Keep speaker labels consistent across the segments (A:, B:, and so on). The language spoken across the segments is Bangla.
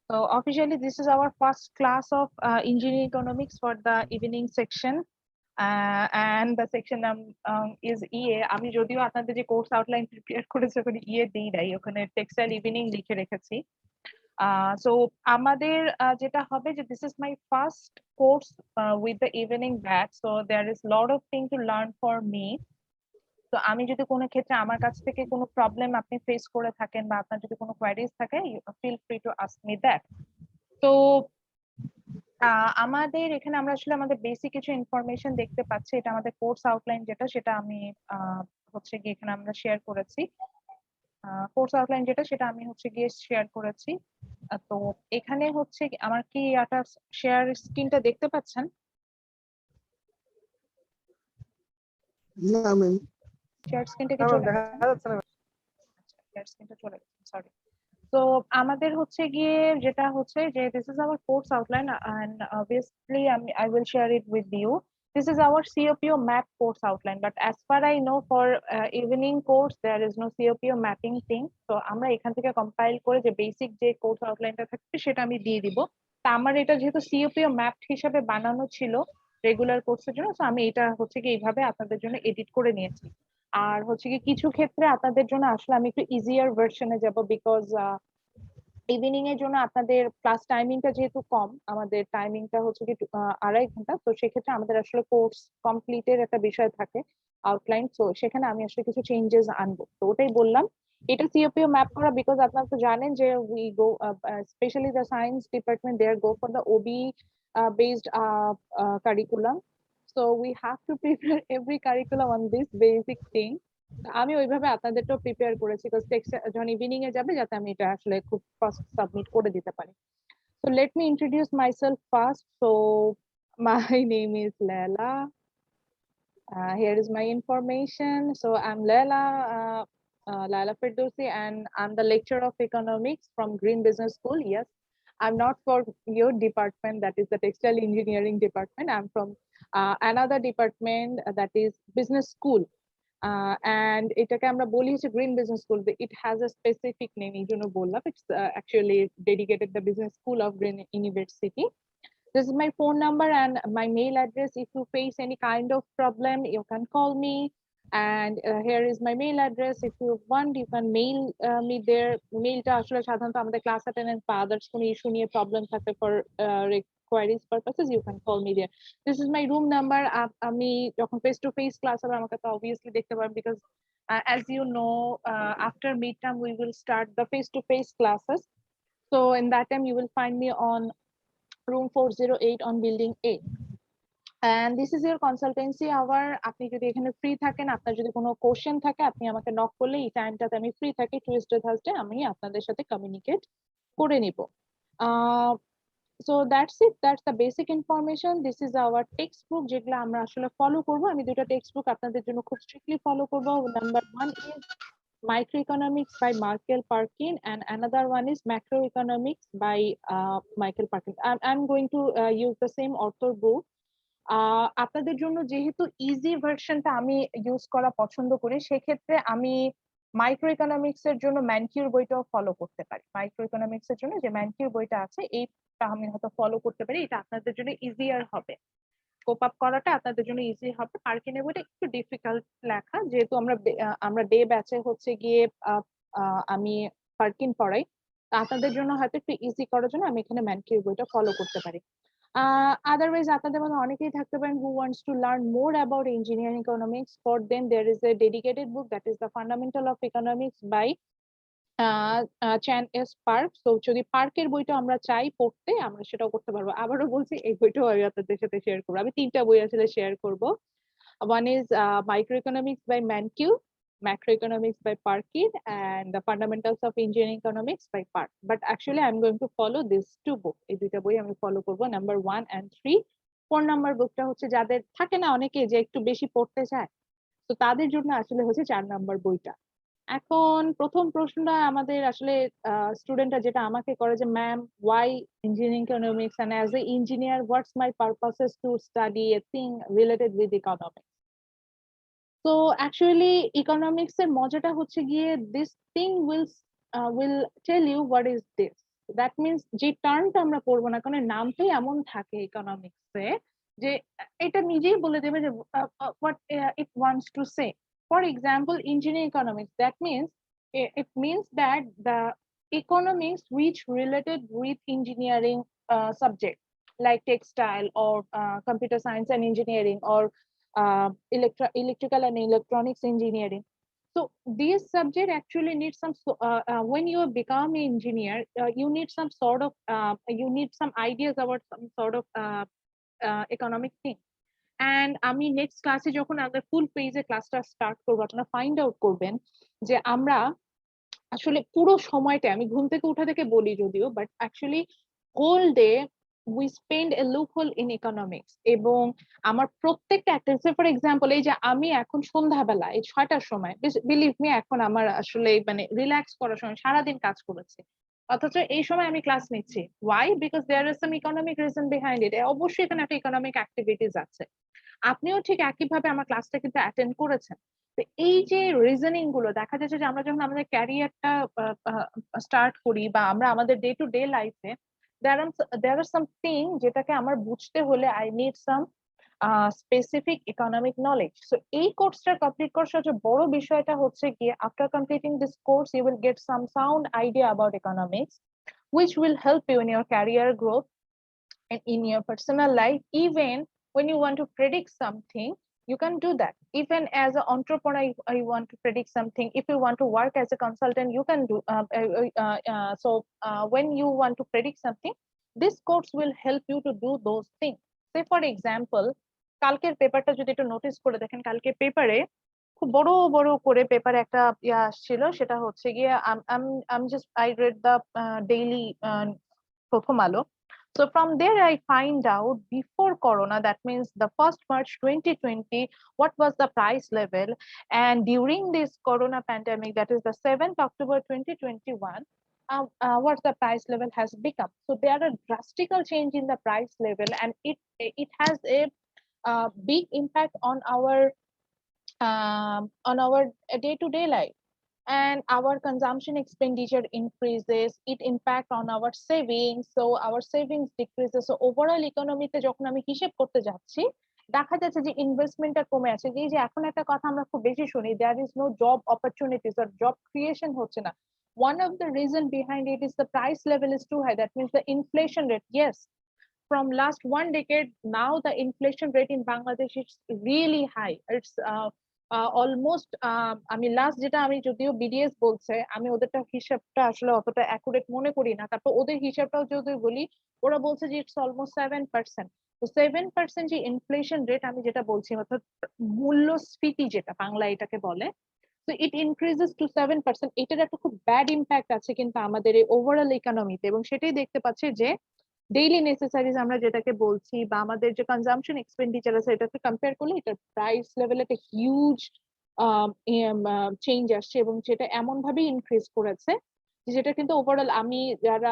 A: So officially, this is our first class of engineering economics for the evening section, and the section is EA. আমি যদিও আপনাদের যে কোর্স আউটলাইন প্রিপেয়ার করেছি ওখানে ইয়ে দিই নাই, ওখানে টেক্সটাইল ইভিনিং লিখে রেখেছি। So আমাদের যেটা হবে যে this is my first course with the evening batch, so there is lot of thing to learn for me. তো আমি যদি কোনো ক্ষেত্রে আমার কাছ থেকে কোনো প্রবলেম আপনি ফেস করে থাকেন বা আপনার যদি কোনো কোয়ারিজ থাকে, feel free to ask me that. তো আমাদের এখানে আমরা আসলে আমাদের বেসিক কিছু ইনফরমেশন দেখতে পাচ্ছি। এটা আমাদের কোর্স আউটলাইন যেটা, সেটা আমি হচ্ছে গিয়ে এখানে আমরা শেয়ার করেছি। কোর্স আউটলাইন যেটা সেটা আমি হচ্ছে গিয়ে শেয়ার করেছি। তো এখানে হচ্ছে আমার কি একটা শেয়ার স্ক্রিনটা দেখতে পাচ্ছেন?
B: না ম্যাম,
A: শেয়ার স্ক্রিনটা কি চলে গেছে? শেয়ার স্ক্রিনটা চলে গেছে, সরি। তো আমাদের হচ্ছে গিয়ে যেটা হচ্ছে যে this is our course outline and obviously I will share it with you. This is our COPO map course outline, but as far I know for evening course there is no COPO mapping thing. So আমরা এখান থেকে কম্পাইল করে যে বেসিক যে কোর্স আউটলাইনটা থাকবে সেটা আমি দিয়ে দিব। তা আমার এটা যেহেতু COPO ম্যাপ হিসাবে বানানো ছিল রেগুলার কোর্সের জন্য, তো আমি এটা হচ্ছে কি এইভাবে আপনাদের জন্য এডিট করে নিয়েছি। আর হচ্ছে কি কিছু ক্ষেত্রে আপনাদের জন্য আসলে আমি একটু ইজিয়ার ভার্সনে যাব, বিকজ ইভিনিং এর জন্য আপনাদের ক্লাস টাইমিংটা যেহেতু কম, আমাদের টাইমিংটা হচ্ছে কি 2.5 ঘন্টা, তো সেক্ষেত্রে আমাদের আসলে কোর্স কমপ্লিটের একটা বিষয় থাকে আউটলাইন, তো সেখানে আমি আসলে কিছু চেঞ্জেস আনবো, তো ওটাই বললাম। এটা সিওপিও ম্যাপ করা, বিকজ আপনারা তো জানেন যে we go specially the science department, they are go for the OB based curriculum, so we have to prepare every curriculum on this basic thing. আমি ওইভাবে আপনাদেরটাও প্রিপেয়ার করেছি, বিকজ টেক্সট যখন ইভিনিং এ যাবে যাতে আমি এটা আসলে খুব ফাস্ট সাবমিট করে দিতে পারি। So let me introduce myself first. So my name is Leila. Here is my information. So I'm Leila Firdousi, and I'm the lecturer of economics from Green Business School. Yes, I'm not for your department, that is the textile engineering department. I'm from another department, that is business school. And এটাকে আমরা বলি হচ্ছে green business school, it has a specific name, এই জন্য বললাম it's actually dedicated the business school of green university. This is my phone number and my mail address. If you face any kind of problem, you can call me. And here is my mail address. If you want, you can mail me there. Mailটা আসলে সাধারণত আমাদের ক্লাস অ্যাটেন্ডেন্স বা আদার্স কোনো ইস্যু নিয়ে প্রবলেম থাকলে for queries purposes, you can call me there. This is my room number. আমি যখন ফেস টু ফেস ক্লাস হবে আমাকে তো অবভিয়াসলি দেখতে পারবেন, because as you know, after midterm we will start the face to face classes. So in that time you will find me on room 408 on building A. And this is your consultancy hour. আপনি যদি এখানে ফ্রি থাকেন, আপনার যদি কোনো কোশ্চেন থাকে, আপনি আমাকে নক করলে এই টাইমটাতে আমি ফ্রি থাকি, টিউসডে থার্সডে আমি আপনাদের সাথে কমিউনিকেট করে নিব। So that's it, that's the basic information. This is our textbook যেগুলো আমরা আসলে ফলো করব। আমি দুটো টেক্সটবুক আপনাদের জন্য খুব স্ট্রিক্টলি ফলো করব। Number 1 is Microeconomics by Michael Parkin, and another one is Macroeconomics by Michael Parkin. I'm going to use the same author book. আপনাদের জন্য যেহেতু ইজি ভার্সনটা আমি ইউজ করা পছন্দ করি, সেক্ষেত্রে আমি মাইক্রো ইকোনমিক্স এর জন্য ম্যানকিউর বইটাও ফলো করতে পারি। মাইক্রো ইকোনমিক্স এর জন্য যে ম্যানকিউর বইটা আছে এইটা আমি হয়তো ফলো করতে পারি, এটা আপনাদের জন্য ইজিয়ার হবে, কোপ আপ করাটা আপনাদের জন্য ইজি হবে। পার্কিনের বইটা একটু ডিফিকাল্ট লেখা, যেহেতু আমরা ডে ব্যাচে হচ্ছে গিয়ে আমি পার্কিন পড়াই, আপনাদের জন্য হয়তো একটু ইজি করার জন্য আমি এখানে ম্যানকিউর বইটা ফলো করতে পারি। Otherwise, আপনাদের মধ্যে অনেকেই থাকতে পারেন who wants to learn more about engineering economics. For them, there is a dedicated book, that is the Fundamental of Economics by Chan S park. তো যদি পার্কের বইটা আমরা চাই পড়তে, আমরা সেটাও করতে পারবো। আবারও বলছি, এই বইটাও আমি আপনাদের সাথে শেয়ার করবো। আমি 3টা বই আসলে শেয়ার করব। One is Microeconomics by Mankiw, Macroeconomics by Parkin, and the Fundamentals of Engineering Economics by Park. But actually, I'm going to follow these 2 books. এই দুইটা বই আমি ফলো করব, নাম্বার 1 and 3। 4 নাম্বার বুকটা হচ্ছে যাদের থাকে না অনেকে যে একটু বেশি পড়তে চায়, তো তাদের জন্য আসলে হচ্ছে 4 নাম্বার বইটা। এখন প্রথম প্রশ্নটা আমাদের আসলে স্টুডেন্টরা যেটা আমাকে করে যে ma'am, why engineering economics, and as a engineer what's my purposes to study a thing related with economics. তো অ্যাকচুয়ালি ইকোনমিক্স এর মজাটা হচ্ছে গিয়ে this thing will tell you what is this. That means যে টার্মটা আমরা পড়বো না, কারণ নামটাই এমন থাকে ইকোনমিক্সে যে এটা নিজেই বলে দেবে যে what it wants to say. For example engineering economics, that means it means that the economics which related with engineering subject like textile or computer science and engineering or electrical and electronics engineering. So these subject actually need some when you become an engineer, you need some sort of you need some ideas about some sort of economic thing. And আমি নেক্সট ক্লাসে যখন আমাদের ফুল পেজে ক্লাসটা স্টার্ট করবো, আপনারা ফাইন্ড আউট করবেন যে আমরা আসলে পুরো সময়টা, আমি ঘুম থেকে উঠা থেকে বলি যদিও, but actually whole day we spend a loophole in economics. এবং আমার প্রত্যেকটা অ্যাক্টিভিটি, ফর এক্সাম্পল এই যে আমি এখন সন্ধ্যাবেলা এই 6টার সময়, বিলিভ মি এখন আমার আসলে মানে রিল্যাক্স করার সময়, সারাদিন কাজ করেছি, অথচ এই সময় আমি ক্লাস নিচ্ছি। Why? Because there are some economic reason behind it. অবশ্যই এখানে একটা ইকোনমিক অ্যাক্টিভিটিস আছে। আপনিও ঠিক একইভাবে আমার ক্লাসটা কিন্তু অ্যাটেন্ড করেছেন। তো এই যে রিজনিং গুলো দেখা যাচ্ছে যে আমরা যখন আমাদের ক্যারিয়ারটা স্টার্ট করি বা আমরা আমাদের ডে টু ডে লাইফে দেয়ার আর সামথিং যেটাকে আমার বুঝতে হলে I need some specific economic knowledge. So এই কোর্সটা কমপ্লিট করার সবচেয়ে বড় বিষয়টা হচ্ছে গিয়ে after completing this course you will get some sound idea about economics which will help you in your career growth and in your personal life. Even when you want to predict something, you can do that. Even as an entrepreneur, you want to predict something, if you want to work as a consultant, you can do when you want to predict something, this course will help you to do those things. Say for example, কালকের পেপারটা যদি একটু নোটিস করে দেখেন, কালকের পেপারে খুব বড় বড় করে পেপারে একটা ইয়া আসছিল, সেটা হচ্ছে গিয়ে I'm just I read the daily প্রথম আলো. So from there, I find out before Corona, that means the 1st March 2020, what was the price level, and during this Corona pandemic, that is the 7th October 2021, what the price level has become. So there are drastical change in the price level, and it has a big impact on our day-to-day life. And our consumption expenditure increases, it impact on our savings, so our savings decreases. So overall economy তে যখন আমি হিসেব করতে যাচ্ছি, দেখা যাচ্ছে যে ইনভেস্টমেন্টটা কমে আছে। যে এখন একটা কথা আমরা খুব বেশি শুনি, there is no job opportunities or job creation হচ্ছে না। One of the reason behind it is the price level is too high, that means the inflation rate. Yes, from last 1 decade now the inflation rate in Bangladesh is really high. It's almost আমি লাস্ট যেটা, আমি যদিও বিডিএস বলছে, আমি ওদেরটা হিসাবটা আসলে অতটা অ্যাকুরেট মনে করি না, তারপর ওদের হিসাবটাও যদি বলি, ওরা বলছে যে ইটস অলমোস্ট 7%। তো 7% যে ইনফ্লেশন রেট আমি যেটা বলছি, অর্থাৎ মূল্যস্ফীতি যেটা বাংলা এটাকে বলে, তো ইট ইনক্রিজেস টু 7%। এটার একটা খুব ব্যাড ইম্প্যাক্ট আছে কিন্তু আমাদের এই ওভারঅল ইকোনমিতে, এবং সেটাই দেখতে পাচ্ছি যে ডেইলি নেসেসারিজ আমরা যেটাকে বলছি বা আমাদের যে কনজাম্পশন এক্সপেন্ডিচার আছে, এটাকে কম্পেয়ার করলে এটার প্রাইস লেভেলে একটা হিউজ চেঞ্জ আসছে, এবং যেটা এমন ভাবে ইনক্রিজ করেছে যেটা কিন্তু ওভারঅল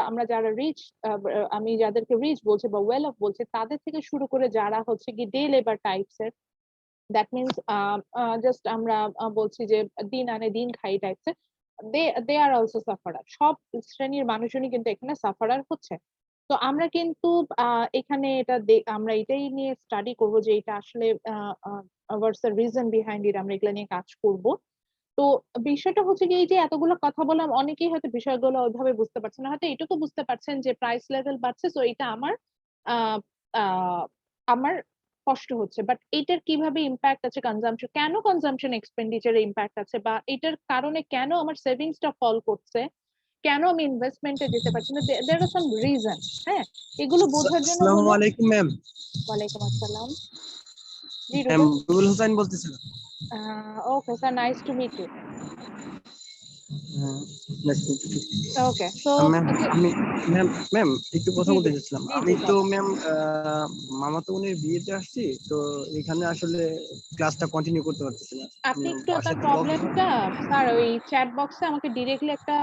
A: আমরা যারা রিচ, আমি যাদেরকে রিচ বলছি বা ওয়েল অফ বলছি, তাদের থেকে শুরু করে যারা হচ্ছে কি ডে লেবার টাইপস এর, দ্যাট মিনস জাস্ট আমরা বলছি যে দিন আনে দিন খাই টাইপস এর, দে আর অলসো সাফারার। সব শ্রেণীর মানুষজনই কিন্তু এখানে সাফারার হচ্ছে। তো আমরা কিন্তু এখানে আমরা এটাই নিয়ে স্টাডি করব যে এটা আসলে হোয়াটস দ্য রিজন বিহাইন্ড ইট, আমরা এগুলা নিয়ে কাজ করব। তো বিষয়টা হচ্ছে কি, এই যে এতগুলো কথা বললাম, অনেকেই হয়তো বিষয়গুলো ওইভাবে বুঝতে পারছেন না, হয়তো এটুকু বুঝতে পারছেন যে প্রাইস লেভেল বাড়ছে, তো এটা আহ আহ আমার কষ্ট হচ্ছে, বাট এটার কিভাবে ইম্প্যাক্ট আছে কনজাম্পশন, কেন কনজাম্পশন এক্সপেন্ডিচারে ইম্প্যাক্ট আছে, বা এটার কারণে কেন আমার সেভিংসটা ফল করছে, কেন আমি ইনভেস্টমেন্টে যেতে পারছি না, দেয়ার আর সাম রিজন। হ্যাঁ, এগুলো বোঝার জন্য
C: আসসালামু
A: হলো।
C: আলাইকুম ম্যাম।
A: ওয়ালাইকুম আসসালাম। জি
C: ম্যাম
A: রুবেল।
C: রুবেল হোসেন বলতেছিলাম।
A: Okay sir, nice to meet you. Okay so
C: ma'am আমি ম্যাম ম্যাম একটু কথা
A: জি
C: বলতে
A: জি
C: চাচ্ছিলাম।
A: জি
C: আমি
A: জি
C: তো
A: বলেন।
C: ম্যাম মামাতো বোনের বিয়েতে আসছি, তো এখানে আসলে ক্লাসটা কন্টিনিউ করতে পারতেছি না।
A: আপনি একটু আপনার
C: বাসাতে লক।
A: প্রবলেমটা স্যার ওই চ্যাট বক্সে আমাকে ডিরেক্টলি একটা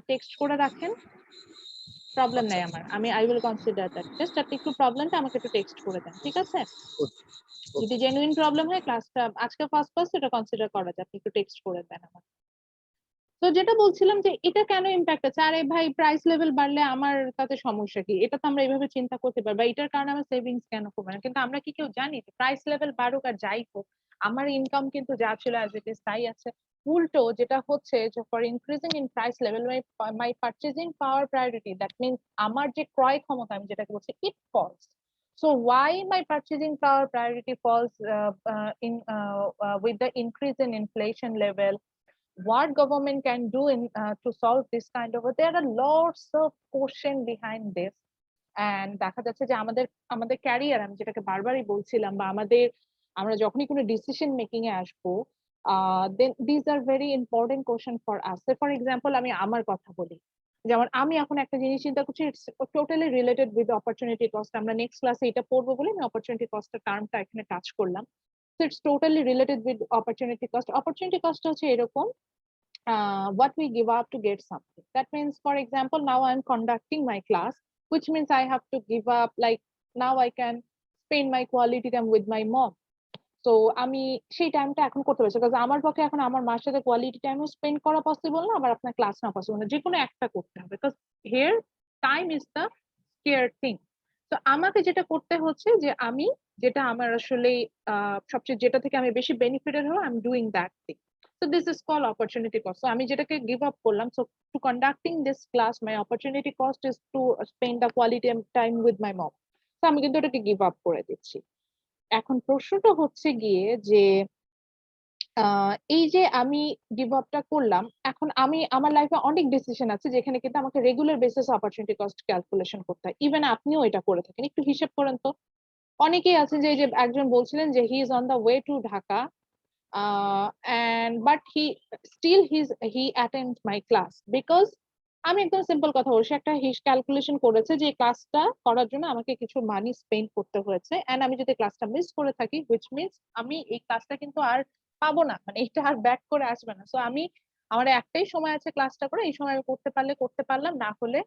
A: টেক্সট করে রাখেন। প্রবলেম
C: আচ্ছা
A: নাই আমার, আমি I will consider that. Just আপনি একটু প্রবলেমটা আমাকে একটু টেক্সট করে দেন, ঠিক আছে? যদি জেনুইন প্রবলেম হয়, ক্লাসটা আজকে ফার্স্ট এটা কনসিডার করা যায়, আপনি একটু টেক্সট করে দেন আমাকে। তো যেটা বলছিলাম যে এটা কেন ইম্প্যাক্ট আছে, আরে ভাই প্রাইস লেভেল বাড়লে আমার তাতে সমস্যা কি, এটা তো আমরা এইভাবে চিন্তা করতে পারি, বা এটার কারণে আমার সেভিংস কেন কমবে না। কিন্তু আমরা কি কেউ জানি যে প্রাইস লেভেল বাড়ুক আর যাই হোক আমার ইনকাম কিন্তু যা ছিল অ্যাজ ইট ইজ তাই আছে। উল্টো যেটা হচ্ছে যে for increasing in price level my purchasing power priority, that means আমার যে ক্রয় ক্ষমতা আমি যেটাকে বলছি ইট false. So why my purchasing power priority falls with the increase in inflation level? What government can do to solve this kind of? There are lots of question behind this, and দেখা যাচ্ছে যে আমাদের আমাদের ক্যারিয়ার, আমি যেটাকে বারবারই বলছিলাম, বা আমাদের আমরা যখনই কোনো ডিসিশন মেকিং এ আসবো, then this are very important question for us. For example আমি আমার কথা বলি, যেমন আমি এখন একটা জিনিস চিন্তা করছি, it's totally related with opportunity cost. আমরা নেক্সট ক্লাসে এটা পড়বো বলে আমি অপরচুনিটি কস্টের টার্মটা এখানে টাচ করলাম। So it's totally related with opportunity cost. Opportunity cost হচ্ছে এরকম, what we give up to get something. That means, for example, now I'm conducting my class, which means I have to give up, like now I can spend my quality time with my mom. So আমি সেই টাইমটা এখন করতে পারছি, কারণ আমার পক্ষে এখন আমার মার সাথে কোয়ালিটি টাইমও স্পেন্ড করা পসিবল না, আবার আপনার ক্লাস না পসিবল না, যে কোনো একটা করতে হবে, because here time is the scare thing. তো আমাকে যেটা করতে হচ্ছে যে আমি যেটা আমার আসলে সবচেয়ে যেটা থেকে আমি বেশি বেনিফিটেড হবো, I am doing that thing. So this is called opportunity cost. So আমি যেটাকে give up করলাম, so to conducting this class my opportunity cost is to spend the quality time with my mom. So আমি কিন্তু এটাকে give up করে দিচ্ছি। এখন প্রশ্নটা হচ্ছে গিয়ে যে এই যে আমি গিভ আপটা করলাম, এখন আমি আমার লাইফে অনেক ডিসিশন আছে যেখানে কিন্তু আমাকে regular basis opportunity cost calculation করতে হয়। ইভেন আপনিও এটা করে থাকেন, একটু হিসেব করেন তো। অনেকেই আছে যে যে একজন বলছিলেন যে he is on the way to Dhaka, and but he attend my class because আমি একদম সিম্পল কথা বলছি, একটা ক্যালকুলেশন করেছে যে ক্লাসটা করার জন্য আমাকে কিছু মানি স্পেন্ড করতে হয়েছে, এন্ড আমি যদি ক্লাসটা মিস করে থাকি হুইচ মিনস আমি এই ক্লাসটা কিন্তু আর পাবো না, মানে এটা আর ব্যাক করে আসবে না। সো আমি আমার একটাই সময় আছে ক্লাসটা করে, এই সময় আমি করতে পারলে করতে পারলাম, না হলে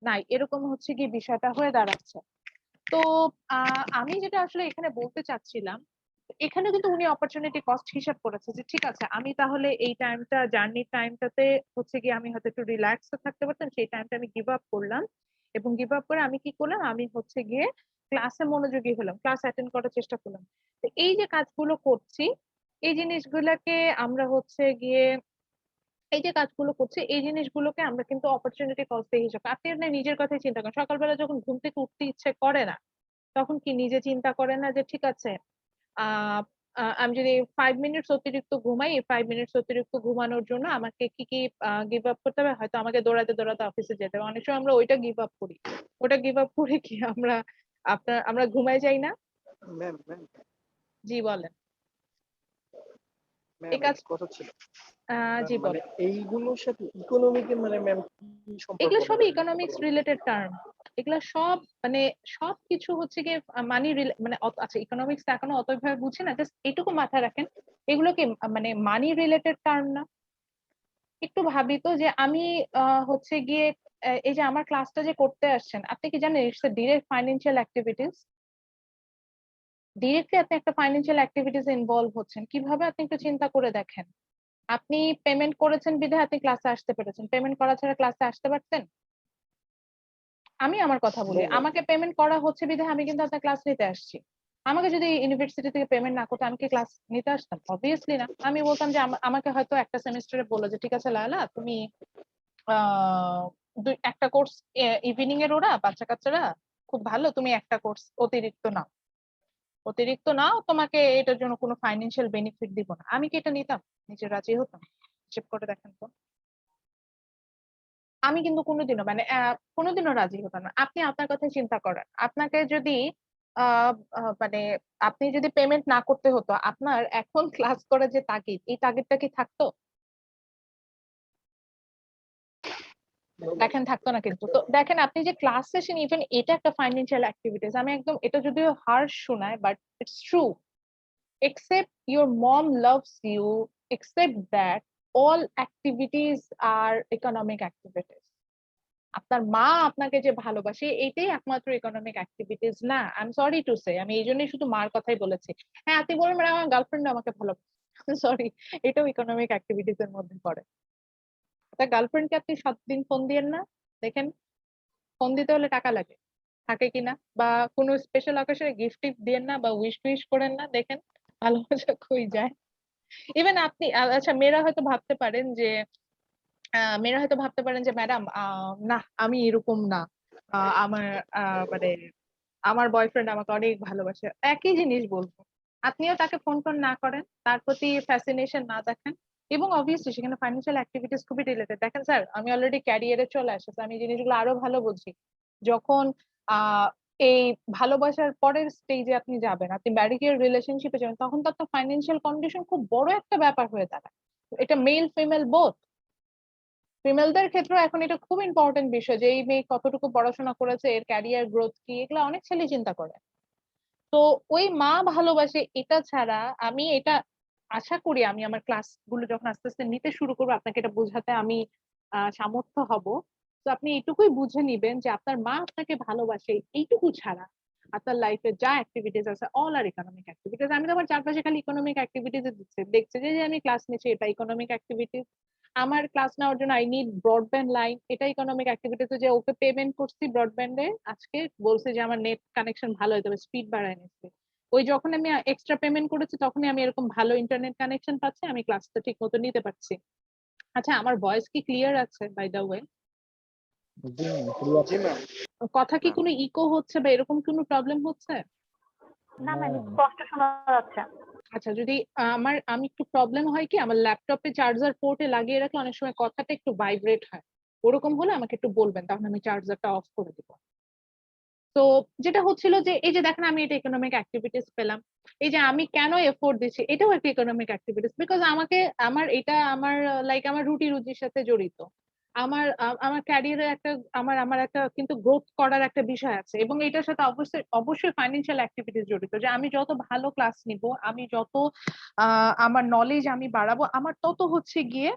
A: নাই, এরকম হচ্ছে কি বিষয়টা হয়ে দাঁড়াচ্ছে। তো আমি যেটা আসলে এখানে বলতে চাচ্ছিলাম, এখানে কিন্তু উনি অপরচুনিটি কস্ট হিসাব করেছে যে ঠিক আছে আমি তাহলে এই টাইমটা জার্নির টাইমটাতে হচ্ছে গিয়ে আমি হয়তো একটু রিল্যাক্স থাকতে পারতাম, সেই টাইমটা আমি গিভ আপ করলাম। এবং গিভ আপ করে আমি কি করলাম, আমি হচ্ছে গিয়ে ক্লাসে মনোযোগী হলাম, ক্লাস অ্যাটেন্ড করার চেষ্টা করলাম। তো এই যে কাজগুলো করছি, এই জিনিসগুলোকে আমরা হচ্ছে গিয়ে এই যে কাজগুলো করছে এই জিনিসগুলোকে আমরা কিন্তু অপরচুনিটি কস্ট দিয়ে হিসাব। আপনি আপনার নিজের কথাই চিন্তা করেন, সকালবেলা যখন ঘুম থেকে উঠতে ইচ্ছে করে না, তখন কি নিজে চিন্তা করে না যে ঠিক আছে আহ আমি যদি 5 মিনিটস অতিরিক্ত ঘুমাই, এই 5 মিনিটস অতিরিক্ত ঘুমানোর জন্য আমাকে কি কি গিভ আপ করতে হবে, হয়তো আমাকে দৌড়াতে দৌড়াতে অফিসে যেতে হবে। অনেক সময় আমরা ওইটা গিভ আপ করি, ওটা গিভ আপ করে কি আমরা ঘুমাই যাই না।
C: ম্যাম ম্যাম
A: জি বলেন।
C: ম্যাম
A: এই কাজ
C: একটা কথা ছিল।
A: জি
C: মানে
A: বলেন।
C: এইগুলোর সাথে ইকোনমিকের মানে ম্যাম কি সম্পর্ক?
A: এগুলো সবই
C: মানে
A: ইকোনমিক্স রিলেটেড টার্ম, এগুলা সব মানে সবকিছু হচ্ছে গিয়ে মানি মানে আচ্ছা ইকোনমিক্স এখনো অতভাবে বুঝি না, জাস্ট এইটুকু মাথায় রাখেন, এগুলো কি মানে মানি রিলেটেড টার্ম না। একটু ভাবি তো যে আমি হচ্ছে গিয়ে এই যে আমার ক্লাসটা যে করতে আসছেন, আপনি কি জানেন it's a direct financial activities. Directly আপনি একটা ফাইন্যান্সিয়াল অ্যাক্টিভিটিস ইনভলভ হচ্ছেন। কিভাবে আপনি একটু চিন্তা করে দেখেন, আপনি পেমেন্ট করেছেন বিধায় আপনি ক্লাসে আসতে পেরেছেন, পেমেন্ট করা ছাড়া ক্লাসে আসতে পারতেন? আমি আমার কথা বলি, আমাকে পেমেন্ট করা হচ্ছে বিধায় আমি কিন্তু আপনার ক্লাস নিতে আসছি। আমাকে যদি ইউনিভার্সিটি থেকে পেমেন্ট না করতে আমি কি ক্লাস নিতে আসতাম? অবভিয়াসলি না। আমি বলতাম যে আমাকে হয়তো একটা সেমিস্টারে বললো যে ঠিক আছে লায়লা তুমি আহ একটা কোর্স ইভিনিং এর, ওরা বাচ্চা কাচ্চারা খুব ভালো, তুমি একটা কোর্স অতিরিক্ত নাও, অতিরিক্ত নাও, তোমাকে এটার জন্য কোনো ফাইন্যান্সিয়াল বেনিফিট দিব না। আমি কি এটা নিতাম? নিজে রাজি হতাম? হিসেব করে দেখেন তো। আমি কিন্তু কোনোদিনও মানে কোনোদিনও রাজি হতাম না। আপনি আপনার কথাই চিন্তা করেন, আপনাকে যদি মানে আপনি যদি পেমেন্ট না করতে হতো, আপনার এখন ক্লাস করার যে তাগিদ, এই তাগিদটা কি থাকতো? দেখেন থাকতো না কিন্তু। তো দেখেন আপনি যে ক্লাস সেশন, ইভেন এটা একটা ফাইন্যান্সিয়াল অ্যাক্টিভিটিস। আমি একদম এটা যদিও হার্শ শোনায় but it's true. Except your mom loves you, except that all activities are economic activities. আপনার মা আপনাকে যে ভালোবাসে এটাই একমাত্র ইকোনমিক অ্যাক্টিভিটিস না। I am sorry to say, আমি এই জন্যই শুধু মার কথাই বলেছি। হ্যাঁ আপনি বলবেন মানে আমার গার্লফ্রেন্ড আমাকে ভালোবাসে, সরি, এটাও ইকোনমিক অ্যাক্টিভিটিস এর মধ্যে পড়ে। তার গার্লফ্রেন্ডকে আপনি 7 দিন ফোন দিয়েন না, দেখেন ফোন দিতে হলে টাকা লাগে, থাকে কিনা, বা কোনো স্পেশাল অকেশনে গিফট টিফট দিয়েন না বা উইশ টুইশ করেন না, দেখেন ভালোবাসা কই যায়। ইভেন আপনি আচ্ছা মেয়েরা হয়তো ভাবতে পারেন যে ম্যাডাম না আমি এরকম না, আমার মানে আমার বয়ফ্রেন্ড আমাকে অনেক ভালোবাসে, একই জিনিস বলবো। আপনিও তাকে ফোন টোন না করেন, তার প্রতি ফ্যাসিনেশন না দেখান, এবং অবভিয়াসলি সেখানে ফাইন্যান্সিয়াল অ্যাক্টিভিটিস খুবই রিলেটেড। দেখেন স্যার, আমি অলরেডি ক্যারিয়ারে চলে আসছি, আমি জিনিসগুলো আরো ভালো বুঝি। যখন আহ এই ভালোবাসার পরের স্টেজে আপনি যাবেন, আপনি ম্যারিটাল রিলেশনশিপে যাবেন, তখন তো আপনার ফাইন্যান্সিয়াল কন্ডিশন খুব বড় একটা ব্যাপার হয়ে দাঁড়ায়। এটা মেল ফিমেল বোথ। ফিমেলদের ক্ষেত্রে এখন এটা খুব ইম্পর্টেন্ট বিষয় যে এই মেয়ে কতটুকু পড়াশোনা করেছে, এর ক্যারিয়ার গ্রোথ কি, এগুলো অনেক ছেলে চিন্তা করে। তো ওই মা ভালোবাসে এটা ছাড়া আমি এটা আশা করি আমি আমার ক্লাস গুলো যখন আস্তে আস্তে নিতে শুরু করবো আপনাকে এটা বোঝাতে আমি সামর্থ্য হব। তো আপনি এইটুকুই বুঝে নিবেন যে আপনার মা আপনাকে ভালোবাসে, এইটুকু ছাড়া আপনার লাইফে যা অ্যাক্টিভিটিস আছে অল আর ইকোনমিক অ্যাক্টিভিটিস। আমি তো আমার চারপাশে খালি ইকোনমিক অ্যাক্টিভিটিস দেখছি যে যে আমি ক্লাস নিচ্ছি এটা ইকোনমিক অ্যাক্টিভিটিস, আমার ক্লাস নেওয়ার জন্য আই নিড ব্রডব্যান্ড লাইন, এটা ইকোনমিক অ্যাক্টিভিটিস। যে ওকে পেমেন্ট করছি ব্রডব্যান্ডে, আজকে বলছে যে আমার নেট কানেকশন ভালো হয়ে যাবে, স্পিড বাড়ায় নিচ্ছে। ওই যখন আমি এক্সট্রা পেমেন্ট করেছি তখনই আমি এরকম ভালো ইন্টারনেট কানেকশন পাচ্ছি, আমি ক্লাসটা ঠিক মতো নিতে পারছি। আচ্ছা আমার ভয়েস কি ক্লিয়ার আছে বাই দ্য ওয়ে?
C: জি ম্যাম।
A: কথা কি কোনো ইকো হচ্ছে বা এরকম কোনো প্রবলেম হচ্ছে?
D: না ম্যাম, স্পষ্ট শোনা যাচ্ছে।
A: আচ্ছা যদি আমি একটু প্রবলেম হয় কি, আমার ল্যাপটপে চার্জার পোর্টে লাগিয়ে রাখলে অনেক সময় কথাটা একটু ভাইব্রেট হয়, ওরকম হলে আমাকে একটু বলবেন, তখন আমি চার্জারটা অফ করে দিব। তো যেটা হচ্ছিল যে এই যে দেখেন আমি এটা ইকোনমিক অ্যাক্টিভিটিস পেলাম, এই যে আমি কেন এফোর্ট দিচ্ছি এটাও একটা ইকোনমিক অ্যাক্টিভিটিস, বিকজ আমাকে আমার এটা আমার লাইক আমার রুটি রুজির সাথে জড়িত। আমার ক্যারিয়ারের একটা আমার একটা কিন্তু গ্রোথ করার একটা বিষয় আছে, এবং এটার সাথে অবশ্যই অবশ্যই ফাইন্যান্সিয়াল অ্যাক্টিভিটিস জড়িত। যে আমি যত ভালো ক্লাস নিব, আমি যত আমার নলেজ আমি বাড়াবো, আমার তত হচ্ছে গিয়ে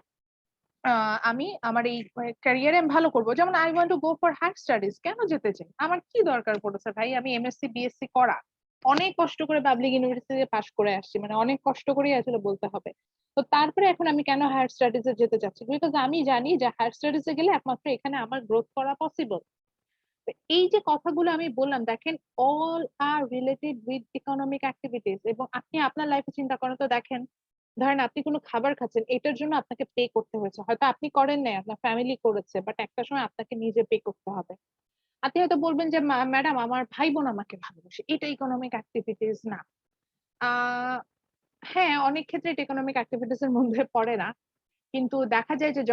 A: আমি আমার এই ক্যারিয়ারে আমি ভালো করবো। যেমন I want to go for higher studies, কেন যেতে চাই, আমার কি দরকার পড়েছে ভাই, আমি এমএসসি বিএসসি করা অনেক কষ্ট করে পাবলিক ইউনিভার্সিটিতে পাশ করে আসছি, মানে অনেক কষ্ট করেই আসলে বলতে হবে। তো তারপরে এখন আমি কেন হায়ার স্টাডিজে যেতে চাচ্ছি, বিকজ আমি জানি যে হায়ার স্টাডিজে গেলে একমাত্র এখানে আমার গ্রোথ করা পসিবল। এই যে কথাগুলো আমি বললাম, দেখেন all are related with economic activities. এবং আপনি আপনার লাইফে চিন্তা করেন তো, দেখেন ধরেন আপনি কোনো খাবার খাচ্ছেন, এটার জন্য আপনাকে পে করতে হয়েছে, হয়তো আপনি করেন নাই, আপনার ফ্যামিলি করেছে, বাট একটা সময় আপনাকে নিজে পে করতে হবে। আপনি হয়তো বলবেন যে ম্যাডাম আমার ভাই বোন আমাকে ভালোবাসে, এটা ইকোনমিক অ্যাক্টিভিটিস না। আহ হ্যাঁ, অনেক ক্ষেত্রে এটা ইকোনমিক অ্যাক্টিভিটিস এর মধ্যে পড়ে না, কিন্তু দেখা যায় যে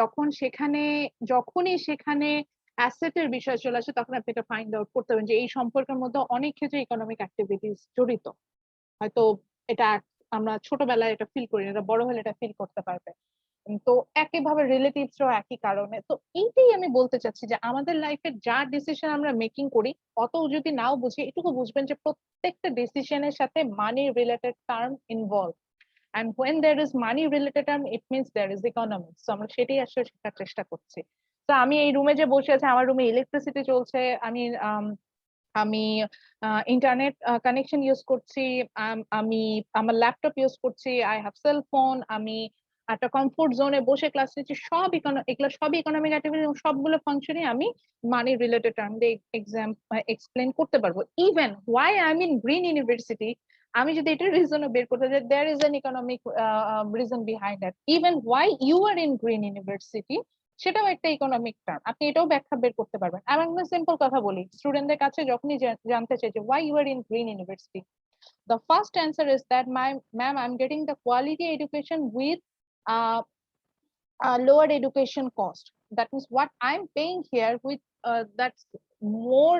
A: যখনই সেখানে অ্যাসেটের বিষয় চলে আসে, তখন আপনি এটা ফাইন্ড আউট করতে পারবেন যে এই সম্পর্কের মধ্যে অনেক ক্ষেত্রে ইকোনমিক অ্যাক্টিভিটিস জড়িত। হয়তো এটা আমরা ছোটবেলায় এটা ফিল করি না, এটা বড় হলে এটা ফিল করতে পারবে। তো একইভাবে রিলেটিভসরাও একই কারণে। তো এইটাই আমি বলতে চাচ্ছি যে আমাদের লাইফে যা ডিসিশন আমরা মেকিং করি, অত যদি নাও বুঝি, এটুকু বুঝবেন যে প্রত্যেকটা ডিসিশনের সাথে মানি related term involve, and when there is money related term it means there is economics. So আমরা সেটাই আসলে শেখার চেষ্টা করছি। তো আমি এই রুমে যে বসে আছি, আমার রুমে ইলেকট্রিসিটি চলছে, আমি আমি ইন্টারনেট কানেকশন ইউজ করছি, আমি আমার ল্যাপটপ ইউজ করছি, আই হ্যাভ সেল ফোন, আমি একটা কমফোর্ট জোনে বসে ক্লাস নিচ্ছি, সব এগুলো সবই ইকোনমিক অ্যাক্টিভিটি, এবং সবগুলো ফাংশনই আমি মানি রিলেটেড টার্ম দিয়ে এক্সপ্লেন করতে পারবো। Even why I mean green university, আমি যদি এটার রিজন বের করতে যাই, there is an economic reason behind that. Even why you are in green university, সেটাও একটা ইকোনমিক টার্ম, আপনি এটাও ব্যাখ্যা বের করতে পারবেন। আমি একটা সিম্পল কথা বলি স্টুডেন্টদের কাছে, যখনই জানতে চাই যে why you are in green university, the first answer is that my ma'am I'm getting the quality education with uh, lower education cost. That means what I'm paying here with that's more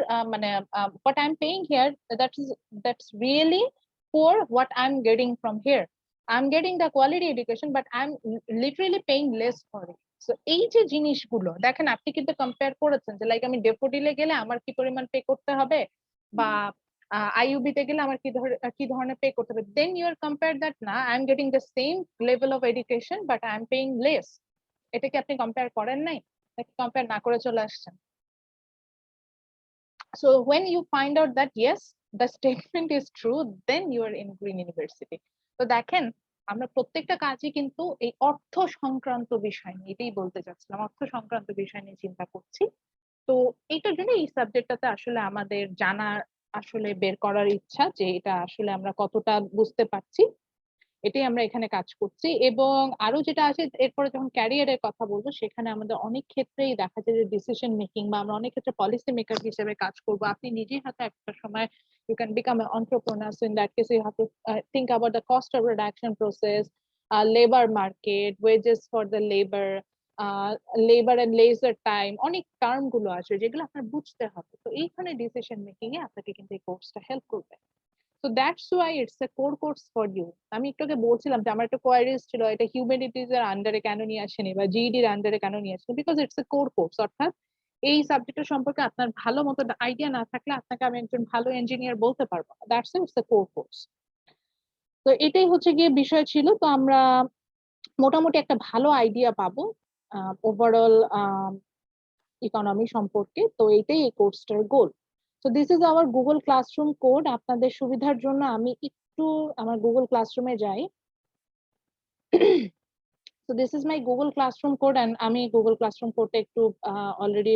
A: what I'm paying here, that's really for what I'm getting from here. I'm getting the quality education but I'm literally paying less for it. So এই যে জিনিসগুলো দেখেন, আপনি কিন্তু কম্পেয়ার করেছেন যে লাইক আমি ডেফোডিলে গেলে আমার কি পরিমাণ পে করতে হবে, বা আইইউবি তে গেলে আমার কি ধরনের পে করতে হবে, then you are compare that না I am getting the same level of education but I am paying less. এটা কি আপনি কম্পেয়ার করেন নাই, নাকি কম্পেয়ার না করে চলে আসছেন? So when you find out that yes, the statement is true, then you are in green university. তো দেখেন আমরা প্রত্যেকটা কাজই কিন্তু এই অর্থ সংক্রান্ত বিষয় নিয়ে, এটাই বলতে চাচ্ছিলাম, অর্থ সংক্রান্ত বিষয় নিয়ে চিন্তা করছি। তো এইটার জন্য এই সাবজেক্টটাতে আসলে আমাদের জানা, আসলে বের করার ইচ্ছা যে এটা আসলে আমরা কতটা বুঝতে পারছি, এটাই আমরা এখানে কাজ করছি। এবং আরো যেটা আছে, এরপরে যখন ক্যারিয়ারের কথা বলবো, সেখানে আমাদের অনেক ক্ষেত্রেই দেখা যায় যে ডিসিশন মেকিং, বা আমরা অনেক ক্ষেত্রে পলিসি মেকার হিসেবে কাজ করব। আপনি নিজেই হয়তো একটা সময় you can become an entrepreneur, so in that case you have to think about the cost of reduction process, labor market, wages for the labor, labor and leisure time, অনেক টার্ম গুলো আছে যেগুলো আপনার বুঝতে হবে। তো এইখানে ডিসিশন মেকিং এ আপনাকে কিন্তু এই কোর্সটা হেল্প করবে। So that's why it's a core course for you. আমি একটু আগে বলছিলাম যে আমার একটা কোয়ারিজ ছিল, এটা হিউম্যানিটিজ এর আন্ডারে কেন নিয়ে আসেনি বা জিইডি এর আন্ডারে কেন নিয়ে আসেনি, because it's a core course. অর্থাৎ এই সাবজেক্টের সম্পর্কে আপনার ভালো মতো আইডিয়া না থাকলে আপনাকে আমি একজন ভালো ইঞ্জিনিয়ার বলতে পারবো না। That's it's a core course. তো এটাই হচ্ছে গিয়ে বিষয় ছিল। তো আমরা মোটামুটি একটা ভালো আইডিয়া পাবো ওভারঅল ইকোনমি সম্পর্কে। তো এইটাই এই কোর্সটার গোল। So this is our Google Classroom code. আপনাদের সুবিধার জন্য আমি একটু আমার গুগল ক্লাসরুমে যাই। So this is my Google Classroom code, and আমি গুগল ক্লাসরুম কোডটা একটু অলরেডি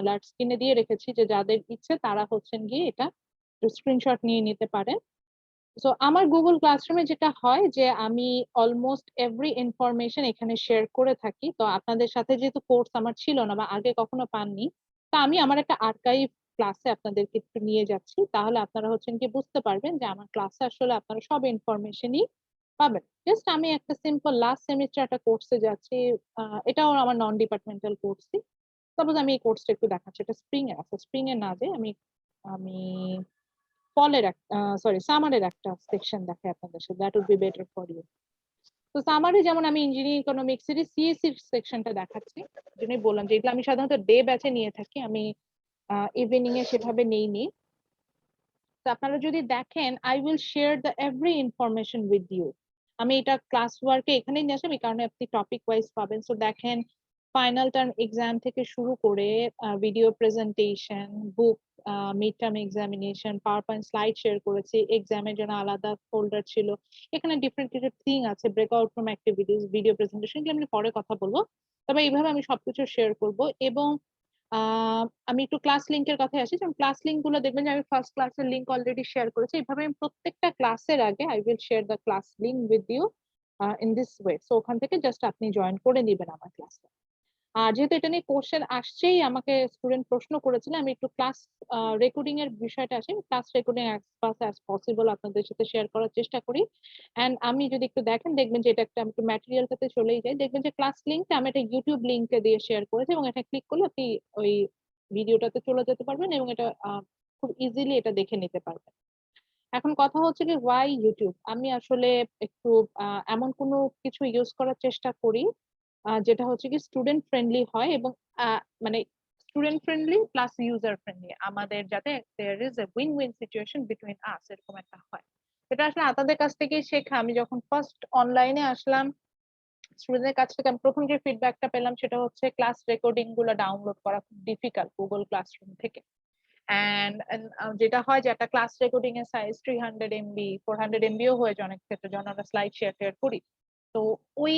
A: লার্জ স্ক্রিনে দিয়ে রেখেছি, যে যাদের ইচ্ছে তারা হচ্ছেন গিয়ে এটা স্ক্রিনশট নিয়ে নিতে পারেন। সো আমার গুগল ক্লাসরুমে যেটা হয় যে আমি অলমোস্ট এভরি ইনফরমেশন এখানে শেয়ার করে থাকি। তো আপনাদের সাথে যেহেতু কোর্স আমার ছিল না বা আগে কখনো পাননি, তা আমি আমার একটা আর্কাইভ ক্লাসে আপনাদেরকে একটু নিয়ে যাচ্ছি, তাহলে আপনারা হচ্ছেন কি বুঝতে পারবেন যে আমার ক্লাসে আসলে আপনারা সব ইনফরমেশনই পাবেন। জাস্ট আমি একটা সিম্পল লাস্ট সেমিস্টার একটা কোর্সে যাচ্ছি, এটাও আমার নন ডিপার্টমেন্টাল কোর্সই। সাপোজ আমি এই কোর্সটা একটু দেখাচ্ছি, এটা স্প্রিং এর আছে, স্প্রিং এর না যে আমি আমি ফলের সরি সামারের একটা সেকশন দেখাই আপনাদের সাথে, that would be better for you. তো সামারে যেমন আমি ইঞ্জিনিয়ারিং ইকোনমিক্স এর সিএসসি সেকশনটা দেখাচ্ছি, জন্যই বললাম যে এগুলো আমি সাধারণত ডে ব্যাচে নিয়ে থাকি, আমি ইভিনিং এ সেভাবে নেইনি। তো আপনারা যদি দেখেন, I will share the every information with you. আমি এটা ক্লাস ওয়ার্কে এখানেই নিয়ে আসলাম, এই কারণে আপনি টপিক ওয়াইজ পাবেন। সো দেখেন, ফাইনাল টার্ম এক্সাম থেকে শুরু করে video presentation, book, mid term examination, power point slide share করেছি, এক্সামের জন্য আলাদা ফোল্ডার ছিল, এখানে ডিফারেন্ট কিছু থিং আছে, breakout room activities, video presentation, এগুলো আমি পরে কথা বলবো। তবে এইভাবে আমি সবকিছু শেয়ার করব। এবং আমি একটু ক্লাস লিংকের কথায় আসি, যেমন ক্লাস লিংক গুলো দেখবেন যে আমি ফার্স্ট ক্লাসের লিংক অলরেডি শেয়ার করেছি। এইভাবে আমি প্রত্যেকটা ক্লাসের আগে I will share the class link with you in this way. So ওখান থেকে জাস্ট আপনি জয়েন করে নিবেন আমার ক্লাসে। আর যেহেতু এটা নিয়ে কোশ্চেন আসছেই, আমাকে স্টুডেন্ট প্রশ্ন করেছিল, আমি একটু ক্লাস রেকর্ডিং এর বিষয়টা আসি, class recording as fast as possible আপনাদের সাথে শেয়ার করার চেষ্টা করি। এন্ড আমি যদি একটু দেখেন, দেখবেন যে এটা একটা, আমি একটু ম্যাটেরিয়ালটাতে চলেই যাই, দেখবেন যে ক্লাস লিংকটা আমি একটা ইউটিউব লিংকে দিয়ে শেয়ার করেছি, এবং এটা ক্লিক করলে আপনি ওই ভিডিওটাতে চলে যেতে পারবেন, এবং এটা খুব ইজিলি এটা দেখে নিতে পারবেন। এখন কথা হচ্ছে যে ওয়াই ইউটিউব। আমি আসলে একটু এমন কোনো কিছু ইউজ করার চেষ্টা করি যেটা হচ্ছে কি স্টুডেন্ট ফ্রেন্ডলি হয়, এবং মানে student friendly plus user friendly, আমাদের যাতে there is a win win situation between us, এরকম একটা হয়। এটা আসলে আপনাদের কাছ থেকেই শেখা। আমি যখন ফার্স্ট অনলাইনে আসলাম, স্টুডেন্টের কাছ থেকে আমি প্রথম যে ফিডব্যাকটা পেলাম সেটা হচ্ছে ক্লাস রেকর্ডিং গুলো ডাউনলোড করা খুব ডিফিকাল্ট গুগল ক্লাসরুম থেকে। এন্ড যেটা হয় যে একটা ক্লাস রেকর্ডিং এর সাইজ 300 এমবি, 400 এমবিও হয়ে যায় অনেক ক্ষেত্রে, যখন আমরা স্লাইড শেয়ার করি। তো ওই